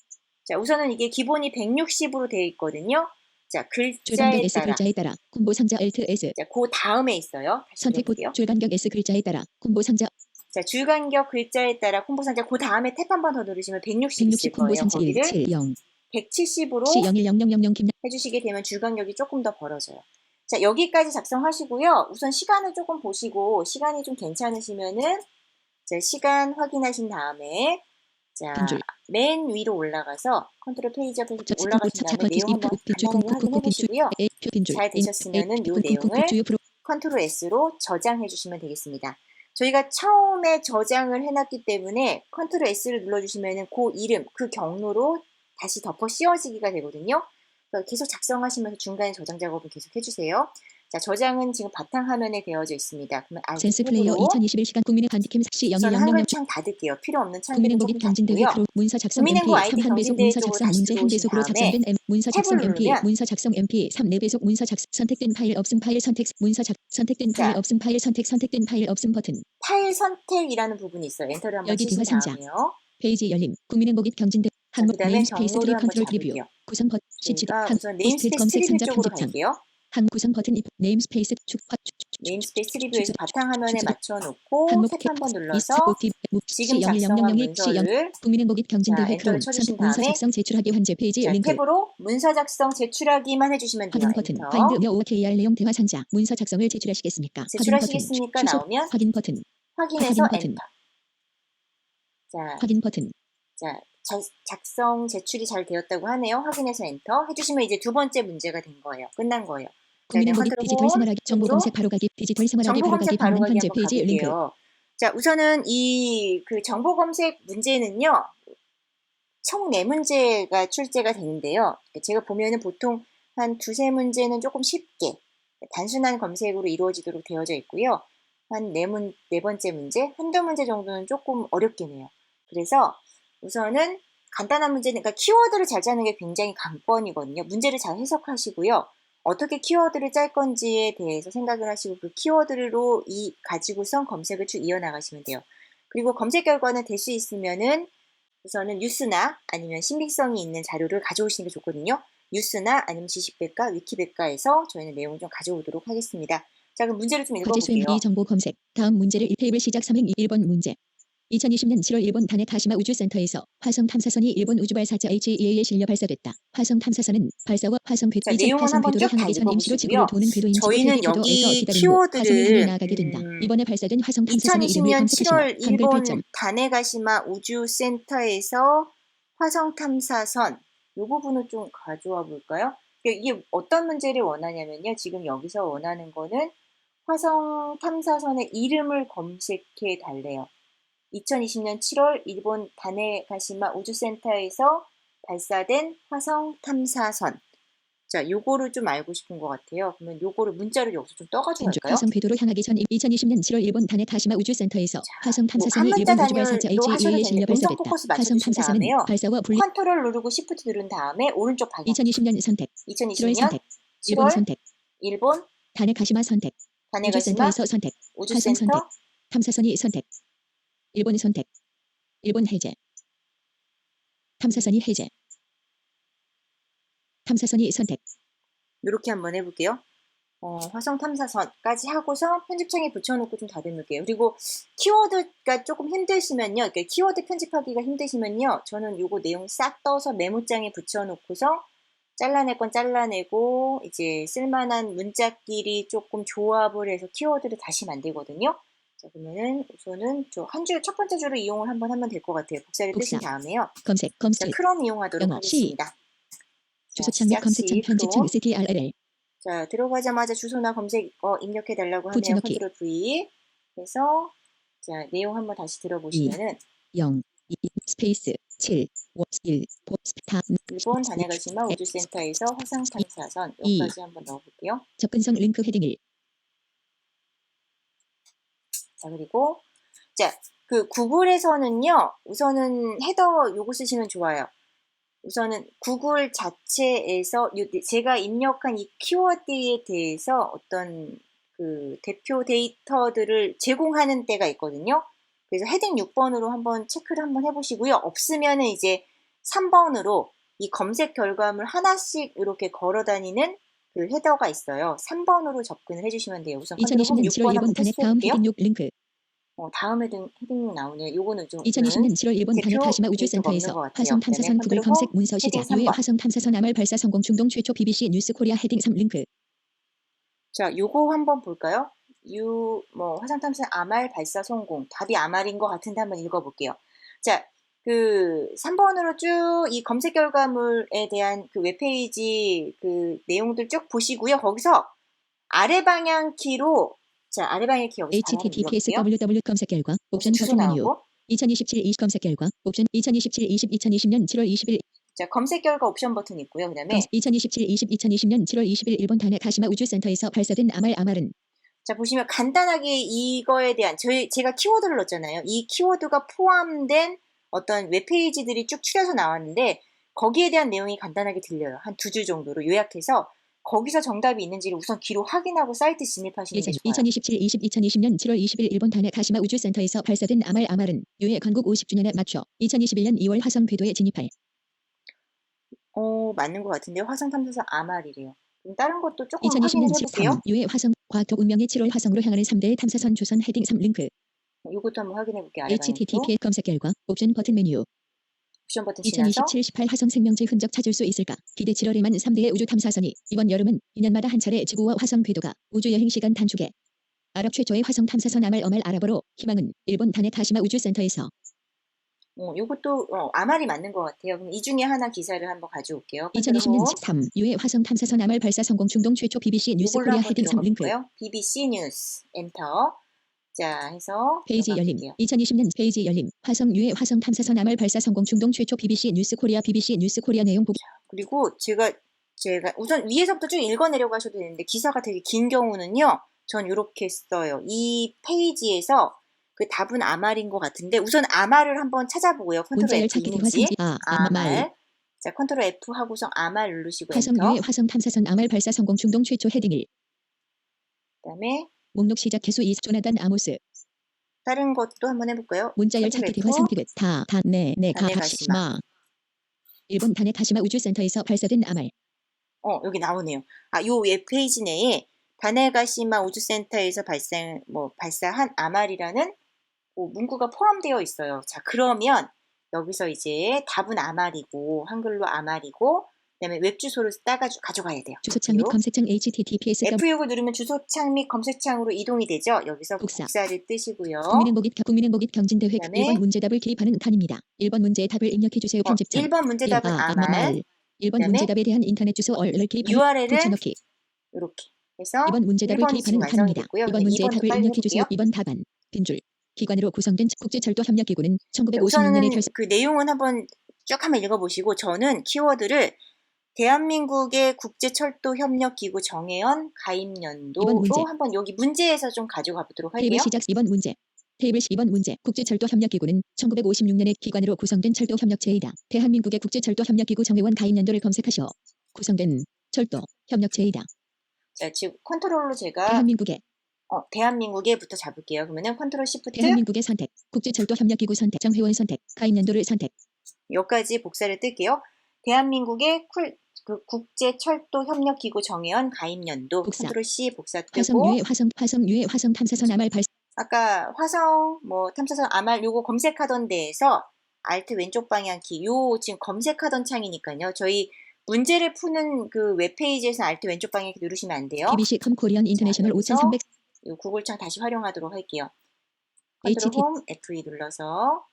자, 우선은 이게 기본이 160으로 되어 있거든요. 자, 줄간격 글자에 S 따라. 글자에 따라 콤보 상자 Alt S 자, 그 다음에 있어요. 다시 선택 해볼게요. 줄간격 S 글자에 따라 콤보 상자 자, 줄간격 글자에 따라 콤보 상자 그 다음에 탭 한 번 더 누르시면 160 있을 160 콤보 거예요. 상자 거기를 170 170으로 C 01000 김 해주시게 되면 줄간격이 조금 더 벌어져요. 자, 여기까지 작성하시고요. 우선 시간을 조금 보시고 시간이 좀 괜찮으시면은 자, 시간 확인하신 다음에 자, 빈줄. 맨 위로 올라가서 컨트롤 페이지 앞에서 접속 올라가신 다음에 내용 한번 간단하게 확인해 보시고요. 잘 되셨으면은 이 내용을 주요 프로 컨트롤 S로 저장해 주시면 되겠습니다. 저희가 처음에 저장을 해놨기 때문에 컨트롤 S를 눌러주시면은 그 이름, 그 경로로 다시 덮어 씌워지기가 되거든요. 그래서 계속 작성하시면서 중간에 저장 작업을 계속 해주세요. 자, 저장은 지금 바탕화면에 되어져 있습니다. 그러면 센스 플레이어 2021시간 국민의 반디캠 C 저는 01000 한글창 닫을게요. 필요 없는 창들은 국민행복이 조금 경진대회 닫고요. 프로 문서 작성 국민행복 MP 아이디 3 한 배속 경진대회 문서 쪽으로 작성 다시 문제 한 들어오신 배속으로 다음에 작성된 M 문서 작성 탭을 MP 누르면 문서 작성 MP 3 4배속 문서 작성 선택된 파일 없음 파일 선택 문서 선택된 자. 파일 없음 파일 선택된 파일 없음 버튼 파일 선택이라는 부분이 있어요. 엔터를 한번 열기 치신 기화 상자. 다음에요. 페이지 열림 국민행복이 경진대 자, 한국 그다음에 네임스페이스 경로를 클릭 한번 컨트롤 리뷰 잡을게요. 구성 버 시치드 저희가 한 우선 포스트 네임스페이스 검색 트리뷰 상자 쪽으로 편집창 갈게요. 항 구성 버튼 네임스페이스 네임스페이스 리뷰에서 바탕화면에 맞춰놓고 항목 탭 한번 이스 눌러서 오티 지금 시 작성한 01001 시 0 문서를 국민행복입 자, 경진대회 엔터를 크롬 쳐주신 선택 문서 다음에 작성 제출하기 환제 페이지 자, 링크 탭으로 문서 작성 제출하기만 해주시면 돼요. 확인 버튼 엔터. 파인드 며 OKR 내용 대화 상자 문서 작성을 제출하시겠습니까? 제출하시겠습니까? 나오면 확인 버튼 확인해서 확인 버튼 엔터. 자, 확인 버튼 작성 제출이 잘 되었다고 하네요. 확인해서 엔터 해주시면 이제 두 번째 문제가 된 거예요. 끝난 거예요. 자, 네, 국민행복입 컨트롤 디지털 홈, 생활하기 정보 탭으로 검색 바로가기 디지털 생활하기 정보 바로가기 검색 방문 바로가기 현재 한번 페이지 링크 가볼게요. 자, 우선은 이 그 정보 검색 문제는요. 총 4문제가 출제가 되는데요. 제가 보면은 보통 한 2-3문제는 조금 쉽게 단순한 검색으로 이루어지도록 되어져 있고요. 한 4번째 문제, 한두 문제 정도는 조금 어렵겠네요. 그래서 우선은 간단한 문제는, 그러니까 키워드를 잘 짜는 게 굉장히 관건이거든요. 문제를 잘 해석하시고요. 어떻게 키워드를 짤 건지에 대해서 생각을 하시고 그 키워드로 가지고선 검색을 쭉 이어나가시면 돼요. 그리고 검색 결과는 될 수 있으면은 우선은 뉴스나 아니면 신빙성이 있는 자료를 가져오시는 게 좋거든요. 뉴스나 아니면 지식백과, 위키백과에서 저희는 내용을 좀 가져오도록 하겠습니다. 자, 그럼 문제를 좀 과제 수행 읽어볼게요. 이 정보 검색 다음 문제를 테이블 시작 3행 1번 문제 2020년 7월 일본 다네 가시마 우주센터에서 화성 탐사선이 일본 우주발사체 HEA에 실려 발사됐다. 화성 탐사선은 발사와 화성 자, 내용은 화성 한번 궤도를 쭉 다 향하기 전 임시로 지구를 읽어보시고요. 도는 궤도인 지구 저희는 대기 궤도에서 여기 기다린 후 화성을 향해 키워드를 나아가게 된다. 이번에 발사된 화성 탐사선의 이름을 2020년 검색하시오. 7월 한글 일본 필점. 다네가시마 우주센터에서 화성 탐사선 이 부분을 좀 가져와 볼까요? 이게 어떤 문제를 원하냐면요. 지금 여기서 원하는 거는 화성 탐사선의 이름을 검색해 달래요. 2020년 7월 일본 다네가시마 우주센터에서 발사된 화성 탐사선. 자, 요거를 좀 알고 싶은 것 같아요. 그러면 요거를 문자를 여기서 좀 떠가지고 갈까요? 화성 궤도를 향하기 전 2020년 7월 일본 다네 가시마 우주센터에서 화성 탐사선이 한 문자 일본 우주발사체 단위로 하셔도 HEA에 실려 되는데 음성 발사됐다. 포커스 화성 맞춰주신 탐사선은 다음에요. 발사와 분리 컨트롤 누르고 시프트 누른 다음에 오른쪽 방향. 2020년 선택 7월 2020년 선택 일본 7월 선택 일본 다네 가시마 선택 다네가시마 우주센터에서 선택 화성 선택 우주센터 탐사선이 선택 일본 선택 일본 해제 탐사선이 해제 탐사선이 선택 이렇게 한번 해볼게요. 화성 탐사선까지 하고서 편집창에 붙여놓고 좀 다듬을게요. 그리고 키워드가 조금 힘드시면요. 그러니까 키워드 편집하기가 힘드시면요. 저는 요거 내용 싹 떠서 메모장에 붙여놓고서 잘라낼 건 잘라내고 이제 쓸만한 문자끼리 조금 조합을 해서 키워드를 다시 만들거든요. 자, 그러면은 우선은 첫 번째 줄을 이용을 한번 하면 될 것 같아요. 복사를 뜨신 다음에요. 검색 자, 크롬 이용하도록 영어, 하겠습니다. 주소 창 검색창 편집창 CTRL 자, 들어가자마자 주소나 검색 입력해달라고 하네요. 붙여넣기. 컨트롤 V 해서 자, 내용 한번 다시 들어보시면은 0 2 스페이스 7 5 1 4 일본 다네가시마 우주센터에서 화성 탐사선 여기까지 한번 넣어볼게요. 접근성 링크 헤딩 1 자, 그리고 자, 그 구글에서는요. 우선은 헤더 요거 쓰시면 좋아요. 우선은 구글 자체에서 제가 입력한 이 키워드에 대해서 어떤 그 대표 데이터들을 제공하는 때가 있거든요. 그래서 헤딩 6번으로 한번 체크를 한번 해보시고요. 없으면은 이제 3번으로 이 검색 결과물 하나씩 이렇게 걸어다니는 그 헤더가 있어요. 3번으로 접근을 해주시면 돼요. 우선 컨트롤 홈 2020년 7월 6번 한번 일본 다네 다음 테스트해볼게요. 헤딩 6 링크 다음 헤딩 나오네요. 요거는 좀 2020년 7월 일본 다네 대표 가시마 데이터가 우주센터에서 없는 것 같아요. 화성 탐사선 구글 그다음에 검색 컨트롤 문서 시작 헤딩 유해 3번. 화성 탐사선 아말 발사 성공 중동 최초 BBC 뉴스 코리아 헤딩 3 링크 자, 요거 한번 볼까요? 화성 탐사선 아말 발사 성공. 답이 아말인 것 같은데 한번 읽어볼게요. 자, 그 3번으로 쭉 이 검색 결과물에 대한 그 웹페이지 그 내용들 쭉 보시고요. 거기서 아래 방향 키로 아래 방향 키 여기서 https www 검색 결과 옵션 주소 버튼 메뉴 나오고 2027 20 검색 결과 옵션 2027 20 2020년 7월 20일 자, 검색 결과 옵션 버튼 있고요. 그다음에 2027 20 2020년 7월 20일 일본 다네 가시마 우주센터에서 발사된 아말은 자, 보시면 간단하게 이거에 대한 제가 키워드를 넣었잖아요. 이 키워드가 포함된 어떤 웹페이지들이 쭉 추려서 나왔는데 거기에 대한 내용이 간단하게 들려요. 한 2줄 정도로 요약해서 거기서 정답이 있는지를 우선 귀로 확인하고 사이트 진입하시는 게 좋아요. 2027 20 2020년 7월 20일 일본 다네 가시마 우주센터에서 발사된 아말은 유해 건국 50주년에 맞춰 2021년 2월 화성 궤도에 진입할 맞는 것 같은데요. 화성 탐사선 아말이래요. 다른 것도 조금 확인을 2020년 해볼게요. 13 유해 화성 과학적 운명의 7월 화성으로 향하는 3대의 탐사선 조선 헤딩 3 링크 이것도 한번 확인해 볼게요. 아래 방향으로. https 검색 결과 옵션 버튼 메뉴 옵션 버튼 지나서 2027 18 화성 생명체 흔적 찾을 수 있을까? 기대 7월에만 3대의 우주 탐사선이 이번 여름은 2년마다 한 차례 지구와 화성 궤도가 우주 여행 시간 단축에 아랍 최초의 화성 탐사선 아말 아랍어로 희망은 일본 다네 다시마 우주센터에서 이것도 아말이 맞는 것 같아요. 그럼 이 중에 하나 기사를 한번 가져올게요. 2020년 13 유해 화성 탐사선 아말 발사 성공 중동 최초 BBC 뉴스 이걸로 코리아 한번 헤딩 3 들어가 링크 볼까요? BBC 뉴스 엔터. 자, 해서 페이지 들어가 열림 볼게요. 2020년 페이지 열림 화성 유해 화성 탐사선 아말 발사 성공 중동 최초 BBC 뉴스 코리아 내용 보기 그리고 제가 우선 위에서부터 쭉 읽어내려고 하셔도 되는데 기사가 되게 긴 경우는요. 전 이렇게 써요. 이 페이지에서 그 답은 아말인 것 같은데 우선 아말을 한번 찾아보고요. 컨트롤 문자열 F 찾기 인지 대화 성지 아말 자, 컨트롤 F 하고서 아말 누르시고 화성 엔터. 유해 화성 탐사선 아말 발사 성공 중동 최초 헤딩 1 그다음에 목록 시작 개수 2 조나단 아모스 다른 것도 한번 해볼까요? 문자열 찾기 대화 성기 다네 다네 가시마 일본 다네 다시마 우주센터에서 발사된 아말 여기 나오네요. 요 웹페이지 내에 다네가시마 우주센터에서 발사한 아말이라는 문구가 포함되어 있어요. 자, 그러면 여기서 이제 답은 아말이고 한글로 아말이고 그다음에 웹 주소를 가져가야 돼요. 주소창 및 검색창 https F6을 누르면 주소창 및 검색창으로 이동이 되죠. 여기서 복사. 복사를 뜨시고요. 국민행복잇 경진대회 그다음에 1번 문제답을 기입하는 칸입니다. 1번 문제의 답을 입력해 주세요. 편집창 1번 문제답은 아말. 1번 그다음에 문제답에 대한 인터넷 주소를 기입하는 URL은 붙여넣기 이렇게 해서 2번 문제답을 1번이 지금 기입하는 완성이 칸입니다. 됐고요. 2번 문제의 2번도 답을 빨리 입력해 주세요. 해볼게요. 2번 답안 빈줄 기관으로 구성된 국제철도협력기구는 자, 1956년에 우선은 결성 그 내용은 한번 쭉 한번 읽어보시고 저는 키워드를 대한민국의 국제철도협력기구 정회원 가입 이번 연도로 문제. 한번 여기 문제에서 좀 가져가 보도록 테이블 할게요. 시작 2번 문제 테이블 2번 문제 국제철도협력기구는 1956년에 기관으로 구성된 철도협력체이다. 대한민국의 국제철도협력기구 정회원 가입 연도를 검색하시오. 구성된 철도협력체이다. 자, 지금 컨트롤로 제가 대한민국에부터 잡을게요. 그러면은 컨트롤 시프트 대한민국의 선택 국제철도협력기구 선택 정회원 선택 가입 연도를 선택 여기까지 복사를 뜰게요. 대한민국의 국제철도협력기구 정회원 가입 연도 복사. 컨트롤 C 복사 화성 뜨고 유해 화성 탐사선 아말 발사 아까 화성 탐사선 아말 요거 검색하던 데에서 Alt 왼쪽 방향 키 요 지금 검색하던 창이니까요. 저희 문제를 푸는 그 웹페이지에서 Alt 왼쪽 방향 키 누르시면 안 돼요. BBC 컴 코리안 인터내셔널 여기서 5300 요 구글 창 다시 활용하도록 할게요. 컨트롤 홈 F2 눌러서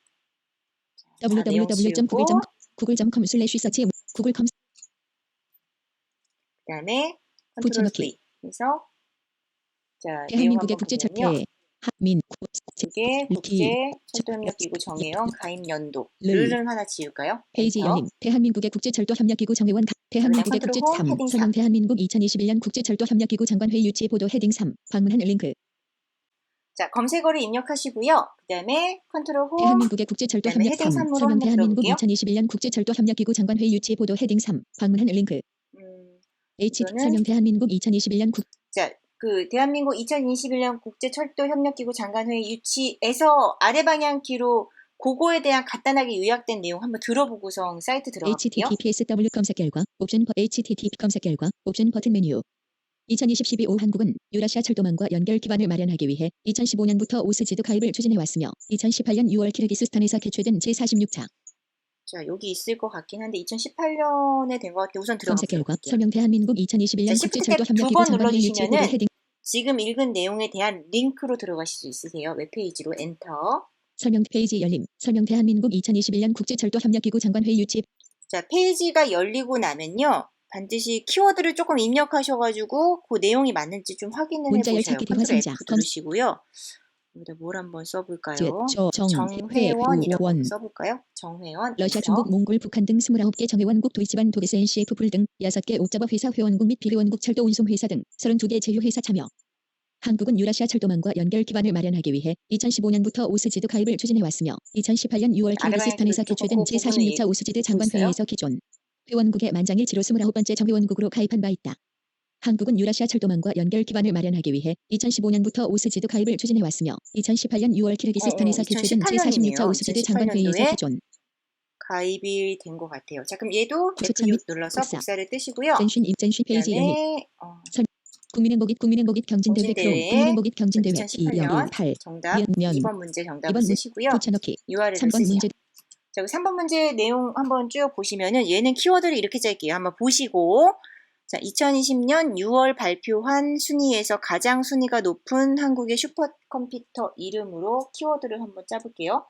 www.google.com/search 구글컴 그다음에 컨트롤 붙여넣기. V 해서 자, 대한민국의 내용 한번 국제철도 보면요. 한민 이게 국제철도협력기구 정회원 가입 연도를 하나 지울까요? 페이지 엔터. 열림 대한민국의 국제철도협력기구 정회원 대한민국의 컨트롤 국제 홈, 3 헤딩 설명 대한민국 2021년 국제철도협력기구 장관회의 유치 보도 헤딩 3 방문한 링크 자, 검색어를 입력하시고요. 그다음에 컨트롤 홈 대한민국의 그다음에 국제철도협력 헤딩 3 3으로 설명 한번 대한민국 들어볼게요. 2021년 국제철도협력기구 장관회의 유치 보도 헤딩 3 방문한 링크 이거는 설명 대한민국 2021년 자, 그 대한민국 2021년 국제철도협력기구 장관회의 유치에서 아래 방향 키로 그거에 대한 간단하게 요약된 내용 한번 들어보고서 사이트 들어가 볼게요. https 검색 결과 옵션 http 검색 결과 옵션 버튼 메뉴 2020 12오 한국은 유라시아 철도망과 연결 기반을 마련하기 위해 2015년부터 오스지드 가입을 추진해왔으며 2018년 6월 키르기스스탄에서 개최된 제46차 자, 여기 있을 것 같긴 한데 2018년에 된 것 같아요. 우선 들어가 검색 결과 볼게요. 설명 대한민국 2021년 자, Shift 탭 국제철도협력기구 두번 장관회의 유치 보도 눌러주시면은 헤딩 지금 읽은 내용에 대한 링크로 들어가실 수 있으세요. 웹페이지로 엔터. 설명 페이지 열림 설명 대한민국 2021년 국제철도협력기구 장관회의 유치 자, 페이지가 열리고 나면요. 반드시 키워드를 조금 입력하셔가지고 그 내용이 맞는지 좀 확인을 문자열 해보셔요. 찾기 컨트롤 대화상자 F 누르시고요. 여기다 뭘 한번 써볼까요? 정회원이라고 정회원 써볼까요? 정회원. 러시아, 해서 중국, 몽골, 북한 등 29개 정회원국 도이치반 도게스 NCF 풀 등 6개 옥자버 회사 회원국 및 비회원국 철도 운송 회사 등 32개 제휴회사 참여. 한국은 유라시아 철도망과 연결 기반을 마련하기 위해 2015년부터 오스지드 가입을 추진해왔으며 2018년 6월 키르기스스탄에서 개최된 제46차 오스지드 장관회의에서 기존 회원국의 만장일치로 29번째 정회원국으로 가입한 바 있다. 한국은 유라시아 철도망과 연결 기반을 마련하기 위해 2015년부터 오스지드 가입을 추진해왔으며 2018년 6월 키르기스스탄에서 개최된 제46차 오스지드 장관회의에서 기존 가입이 된 것 같아요. 자, 그럼 얘도 수천 F6 및 눌러서 복사. 복사를 뜨시고요. 젠신 페이지 열림. 그다음에 국민행복잇 경진대회 크롬 경진대회 국민행복잇 경진대회 2018년 8 정답 면 2번 문제 정답을 2번 쓰시고요. 붙여넣기 URL을 3번 쓰세요. 문제 자, 3번 문제 내용 한번 쭉 보시면은 얘는 키워드를 이렇게 짤게요. 한번 보시고 자, 2020년 6월 발표한 순위에서 가장 순위가 높은 한국의 슈퍼컴퓨터 이름으로 키워드를 한번 짜볼게요.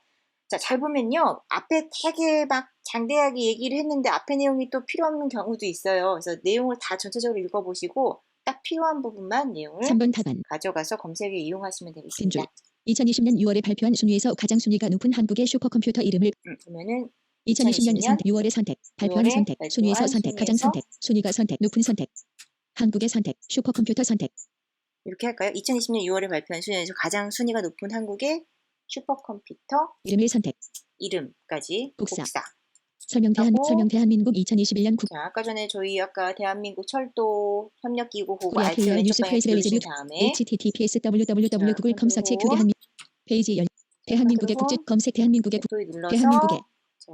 자, 잘 보면요. 앞에 되게 막 장대하게 얘기를 했는데 앞에 내용이 또 필요 없는 경우도 있어요. 그래서 내용을 다 전체적으로 읽어보시고 딱 필요한 부분만 내용을 3번 답안 가져가서 검색에 이용하시면 되겠습니다. 빈줄 2020년 6월에 발표한 순위에서 가장 순위가 높은 한국의 슈퍼컴퓨터 이름을 보면은 2020년 2020년 선택 6월에 선택 발표한 6월에 선택 순위에서 발표한 선택 가장 순위에서 선택 순위가 선택 높은 선택 한국의 선택 슈퍼컴퓨터 선택 이렇게 할까요? 2020년 6월에 발표한 순위에서 가장 순위가 높은 한국의 슈퍼컴퓨터 이름을 선택 이름까지 복사. 복사. 설명 대한민국 2021년 국 자, 아까 전에 저희 아까 대한민국 철도 협력기구 그거 코리아 알트 KR 왼쪽 뉴스 방향 프레스 누르신 릴리즈 다음에 https www 자, 구글 검사치 큐 컨트롤 대한민 페이지 열 대한민국의 컨트롤 국제 검색 대한민국의 F2 눌러서 대한민국의 자,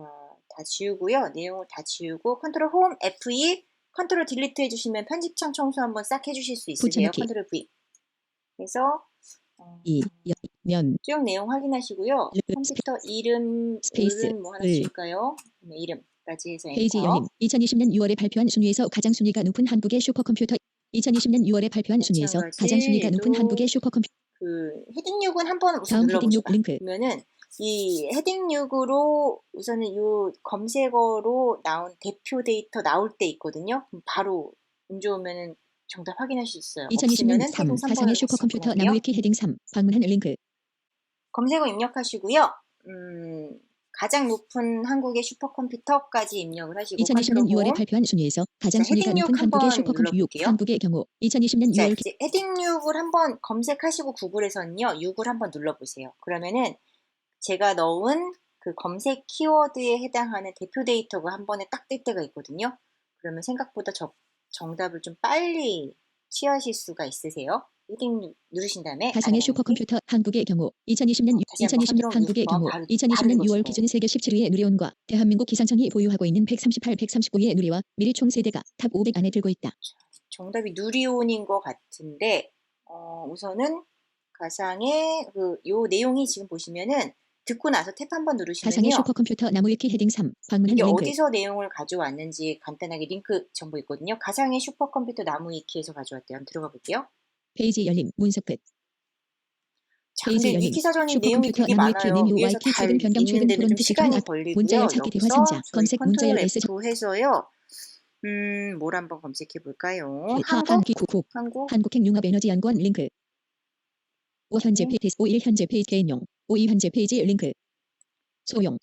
다 지우고요. 내용을 다 지우고 컨트롤 홈 F2 컨트롤 딜리트 해주시면 편집창 청소 한번 싹 해주실 수 있으세요. 붙여넣기. 컨트롤 V. 그래서 면 쭉 내용 확인하시고요. 컴퓨터 이름 스페이스, 을은 뭐 하나 을. 지울까요? 네, 이름까지 해서 페이지 엔터. 열림 2020년 6월에 발표한 순위에서 가장 순위가 높은 한국의 슈퍼컴퓨터 2020년 6월에 발표한 순위에서 마찬가지 가장 순위가 높은 얘도 한국의 슈퍼컴퓨터 그 헤딩 6은 한번 우선 다음 헤딩 6 눌러보시고 링크 그러면은 이 헤딩 6으로 우선은 이 검색어로 나온 대표 데이터 나올 때 있거든요. 그럼 바로 운 좋으면은 정답 확인하실 수 있어요. 2020년 없으면은 3 헤딩 3번을 가상의 슈퍼컴퓨터 접근할게요. 나무위키 헤딩 3 방문한 링크 검색어 입력하시고요. 가장 높은 한국의 슈퍼컴퓨터까지 입력을 하시고 2020년 컨트롤 6월에 홈. 발표한 순위에서 가장 자, 순위가 헤딩 6 높은 한국의 한번 슈퍼컴퓨터 6 눌러볼게요. 한국의 경우 2020년 자, 6월 이제 헤딩 6을 한번 검색하시고 구글에서는요. 6을 한번 눌러보세요. 그러면은 제가 넣은 그 검색 키워드에 해당하는 대표 데이터가 한 번에 딱 뜰 때가 있거든요. 그러면 생각보다 정답을 좀 빨리 취하실 수가 있으세요. 헤딩 누르신 다음에 가상의 슈퍼컴퓨터 한국의 경우 2020년 다시 한번 2020년 컨트롤 한국의 6번 경우 바로 2020년 6월 읽어주세요. 기준 세계 17위의 누리온과 대한민국 기상청이 보유하고 있는 138, 139위의 누리와 미리 총 세대가 탑 500 안에 들고 있다. 정답이 누리온인 것 같은데 우선은 가상의 요 내용이 지금 보시면은 듣고 나서 탭 한번 가상의 누르시면요. 슈퍼컴퓨터 나무위키 헤딩 3 방문한 이게 링크 어디서 내용을 가져왔는지 간단하게 링크 정보 있거든요. 가상의 슈퍼컴퓨터 나무위키에서 가져왔대요. 한번 들어가 볼게요. 페이지 열림 문서 끝 자, 페이지 근데 열림 위키사전이 내용이 슈퍼컴퓨터 되게 나무위키 많아요. 네임 위에서 UI키 다 최근 변경 최근 읽는데는 토론 좀 지식 시간이 한 걸리고요. 문자열 찾기 대화 여기서 상자 저희 검색 문자열 컨트롤 S F 해서요. 뭘 한번 검색해 볼까요? 한기 국국 한국 한국핵융합에너지연구원 링크 5 현재 페이지 5.1 현재 페이지 개인용 5.2 현재 페이지 링크 소용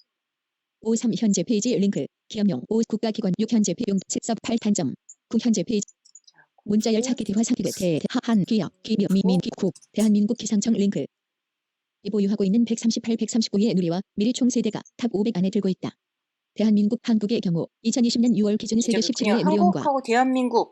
5.3 현재 페이지 링크 기업용 5 국가기관 6 현재 페이지 14 8 단점 9 현재 페이지 문자열 찾기 대화 상기 대한 기업 기업 미민 기국 대한민국 기상청 링크 이 보유하고 있는 138 139위의 누리와 미리 총 세대가 탑 500 안에 들고 있다. 대한민국 한국의 경우 2020년 6월 기준 세계 17위의 누리온과 한국하고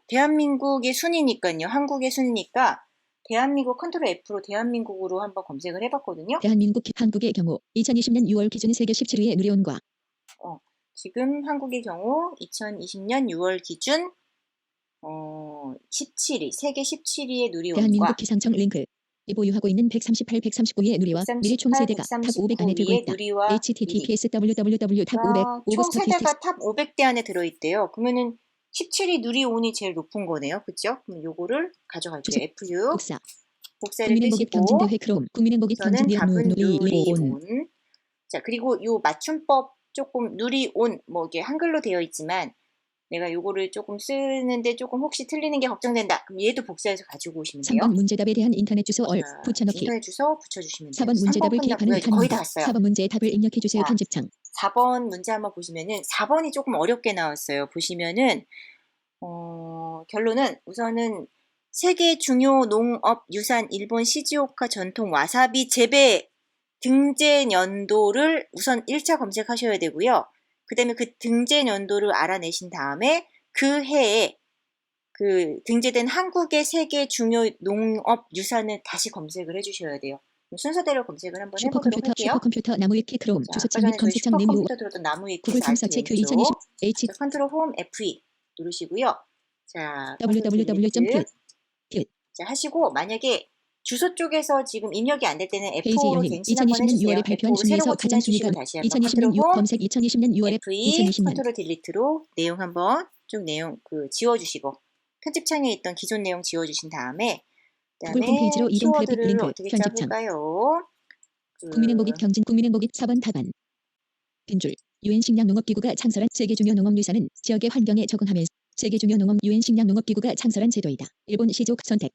대한민국의 순위니까요. 한국의 순위니까 대한민국 컨트롤 F로 대한민국으로 한번 검색을 해봤거든요. 대한민국 한국의 경우 2020년 6월 기준 세계 17위의 누리온과 지금 한국의 경우 2020년 6월 기준 17위 세계 17위의 누리온과 대한민국 기상청 링크 이 보유하고 있는 138 139위의 누리와 미리 총 세대가 탑 500 안에 들고 있다. https www 탑 500 총 세대가 탑 500대 안에 들어있대요. 그러면은 17위 누리온이 제일 높은 거네요. 그죠? 그럼 요거를 가져갈게요. F6 복사 복사를 국민행복잇 뜨시고 경진대회 크롬 국민행복잇 저는 경진대회 답은 누리온 누리온. 자, 그리고 요 맞춤법 조금 누리온 뭐 이게 한글로 되어 있지만 내가 요거를 조금 쓰는데 조금 혹시 틀리는 게 걱정된다. 그럼 얘도 복사해서 가지고 오시면 돼요. 3번 문제답에 대한 인터넷 주소 얼 붙여넣기 인터넷 주소 붙여주시면 돼요. 4번 문제답을 기입하는 거의 다 왔어요. 4번 문제 답을 입력해주세요. 자, 편집창 4번 문제 한번 보시면은 4번이 조금 어렵게 나왔어요. 보시면은 결론은 우선은 세계 중요 농업 유산 일본 시즈오카 전통 와사비 재배 등재 연도를 우선 1차 검색하셔야 되고요. 그 다음에 그 등재 연도를 알아내신 다음에 그 해에 그 등재된 한국의 세계 중요 농업 유산을 다시 검색을 해주셔야 돼요. 순서대로 검색을 한번 해보도록 슈퍼컴퓨터 할게요. 슈퍼컴퓨터 나무위키 크롬 자, 주소창 아까 및 전에 저희 검색창 네임 로 슈퍼컴퓨터 들어도 나무위키 구글 사이트 검사 체크 왼쪽 2020 H 컨트롤 홈 F2 누르시고요. 자, www. 자, 하시고 만약에 주소 쪽에서 지금 입력이 안 될 때는 페이지 F5로 열림 갱신 한번 2020년 해주세요. 6월에 발표한 F5로 새로 순위에서 가장 고치면 순위가 치시고 다시 한번 2020년 컨트롤 홈 검색 2020년 6월에 F2 2020년 컨트롤 딜리트로 내용 한번 쭉 내용 지워주시고 편집창에 있던 기존 내용 지워주신 다음에 구글 그다음에 홈페이지로 이동 그래픽 키워드를 링크 어떻게 편집창 짜볼까요? 국민행복입 경진 국민행복입 4번 답안 빈줄 유엔 식량 농업기구가 창설한 세계 중요 농업유산은 지역의 환경에 적응하면서 세계 중요 농업 유엔 식량 농업기구가 창설한 제도이다. 일본 시족 선택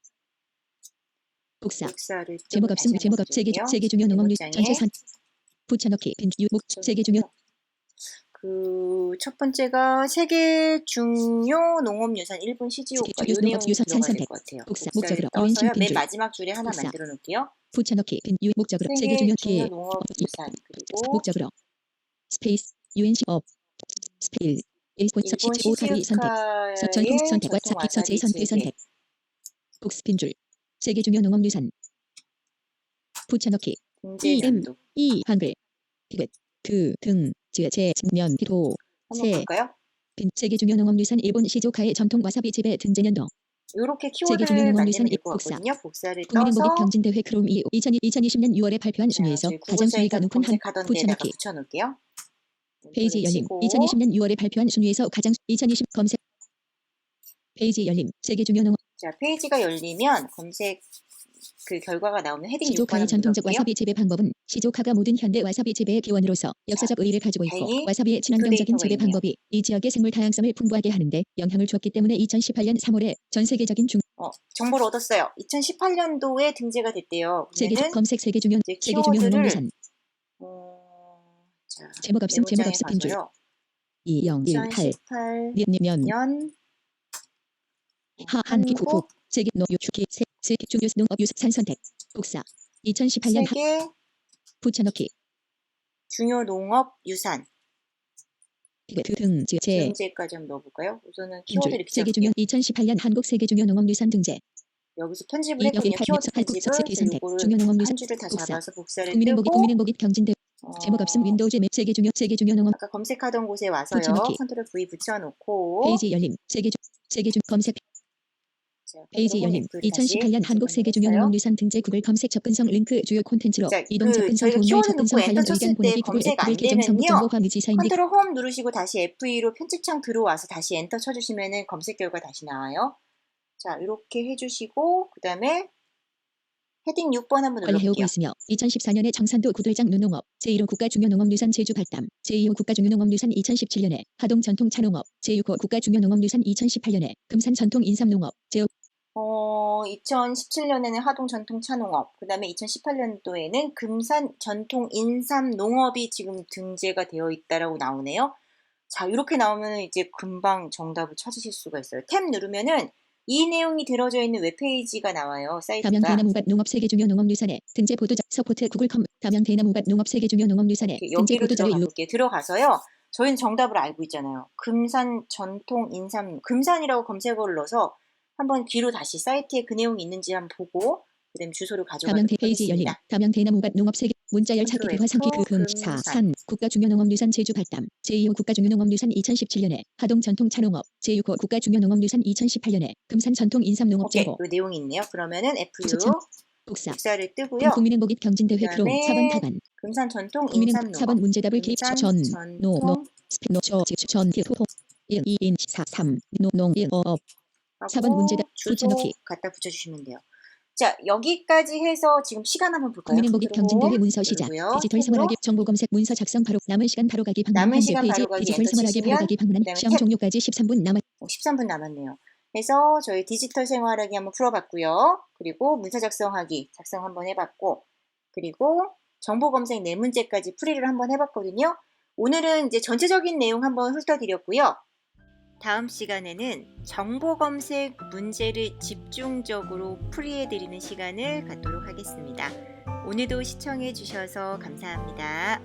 복사 복사를 또 제목 다시 없음 한번 제목 없 써줄게요. 세계 중요 농업유 메모장에 전체 선 붙여넣기 빈줄 목 세계 중요 첫 번째가 세계 중요 농업유산 일본 시지오카 세계 이 중요 내용이 농업유산 들어가야 될 선택. 것 같아요. 복사 복사를 목적으로 유엔 떠서요. 맨 빈줄 마지막 줄에 하나 복사. 만들어 놓을게요. 붙여넣기 빈 유 목적으로 세계 중요 중요 기 농업유산 그리고 목적으로 스페이스 유엔 업 스페일 일본 일본 15 가위 선택 전통 시즈오카의 선택과 전통 픽서 와사비 재선택 재배 선택 복스 빈줄 세계 중요 농업유산 붙여넣기 공제 EM 연도 이 한글 디귿 그등 제 측면 기도 한번 세 볼까요? 빈 세계 중요 농업유산 일본 시조카의 전통 와사비 재배 등재년도 이렇게 세계 중요 키워드를 농업유산 만들면 될 것 복사 같거든요. 복사를 국민행복입 떠서 경진대회 크롬 2 2020년 6월에 발표한 순위에서 저희 가장 순위가 구글사에서 높은 한 검색하던 데다가 붙여넣기 붙여놓을게요. 페이지 열림 치고 2020년 6월에 발표한 순위에서 가장 2020 검색 페이지 열림 세계 중요 농업 자, 페이지가 열리면 검색 결과가 나오면 헤딩 6번 시조카의 한번 전통적 눌러볼게요. 와사비 재배 방법은 시조카가 모든 현대 와사비 재배의 기원으로서 역사적 의의를 가지고 있고 다행히 와사비의 친환경적인 인프데이터가 재배 있네요. 방법이 이 지역의 생물 다양성을 풍부하게 하는데 영향을 주었기 때문에 2018년 3월에 전 세계적인 정보를 얻었어요. 2018년도에 등재가 됐대요. 세계적 그러면은 검색 세계 중요 이제 세계 중요 키워드를 농업유산 자, 제목 없음 제목 메모장에 없음 빈줄 가서요. 2018 2018년 년 하한기 한국 국국 세계 농유축기 세계 중요 농업유산 선택 복사 2018년 세계 붙여넣기 중요 농업 유산 등재 등재까지 한번 넣어볼까요? 우선은 키워드를 세계 중요 비춰볼게요. 2018년 한국 세계 중요 농업유산 등재 여기서 편집을 이 여기 했거든요. 키워드 한국 편집을. 석세기 그래서 선택 요거를 중요 농업유산 한 줄을 다 복사 잡아서 복사를 국민행복입 뜨고 국민행복입 경진대 제목 없음 윈도우즈 맵 세계 중요 농업 아까 검색하던 곳에 와서요. 붙여넣기. 컨트롤 V 붙여놓고 페이지 열림 세계 중 검색 자, 페이지 컨트롤 열림 F를 다시 2018년 한국 세계 중요 검색했어요. 농업유산 등재 구글 검색 접근성 링크 주요 콘텐츠로 자, 이동 접근성 저희가 도움의 키워드 접근성 넣고 관련 엔터 의견 쳤을 때 보내기 구글 검색 앱 안 계정 선급 되면요. 정보화 의지사인비 컨트롤 홈 누르시고 다시 F2로 편집창 들어와서 다시 엔터 쳐주시면은 검색 결과 다시 나와요. 자, 이렇게 해주시고 그 다음에 헤딩 6번 한번 관리해오고 눌러볼게요. 있으며 2014년에 정산도 구들장 누농업 제1호 국가중요농업유산 제주 발담 제2호 국가중요농업유산 2017년에 하동 전통 차농업 제6호 국가중요농업유산 2018년에 금산 전통 인삼농업 제 2017년에는 하동 전통 차농업, 그 다음에 2018년도에는 금산 전통 인삼 농업이 지금 등재가 되어 있다라고 나오네요. 자, 이렇게 나오면 이제 금방 정답을 찾으실 수가 있어요. 탭 누르면은 이 내용이 들어져 있는 웹페이지가 나와요. 담양 사이트가. 대나무밭 농업 세계 중요 농업유산에 등재 보도자 서포트 구글컴 담양 대나무밭 농업 세계 중요 농업유산에 등재 여기로 보도자료 들어가 유 볼게요. 들어가서요. 저희는 정답을 알고 있잖아요. 금산 전통 인삼, 금산이라고 검색어를 넣어서 한번 뒤로 다시 사이트에 그 내용이 있는지 한번 보고 그다음 주소를 담양 가져가도록 페이지 열림 하겠습니다. 담양 대나무밭 농업 세계 문자열 찾기 컨트롤 비화상기 F, 그금 금산. 사산 국가중요농업유산 제주 발담 제2호 국가중요농업유산 2017년에 하동 전통 차농업 제6호 국가중요농업유산 2018년에 금산 전통 인삼농업 오케이, 정보 이 내용이 있네요. 그러면은 F6 주소창 복사 복사를 뜨고요. 국민행복입 경진대회 크롬 그다음에 4번 답안 금산 전통 국민행복 인삼 4번 농업, 문제답을 기입 금산 전노노 전통 스피노초 전 토토 1 2인 4 3 노농 1 5업 4번 문제답 주소 붙여넣기 갖다 붙여주시면 돼요. 자, 여기까지 해서 지금 시간 한번 볼까요? 국민행복입 경진대회 문서 시작 누르고요. 디지털 탭으로. 생활하기 정보 검색 문서 작성 바로 남은 시간 바로 가기 방문 남은 현재 시간 페이지 바로 가기 디지털 엔터 생활하기 바로 치시면 가기 방문 그다음에 시험 탭. 종료까지 13분 남았 13분 남았네요. 그래서 저희 디지털 생활하기 한번 풀어봤고요. 그리고 문서 작성하기 작성 한번 해봤고, 그리고 정보 검색 4문제까지 풀이를 한번 해봤거든요. 오늘은 이제 전체적인 내용 한번 훑어드렸고요. 다음 시간에는 정보 검색 문제를 집중적으로 풀이해드리는 시간을 갖도록 하겠습니다. 오늘도 시청해 주셔서 감사합니다.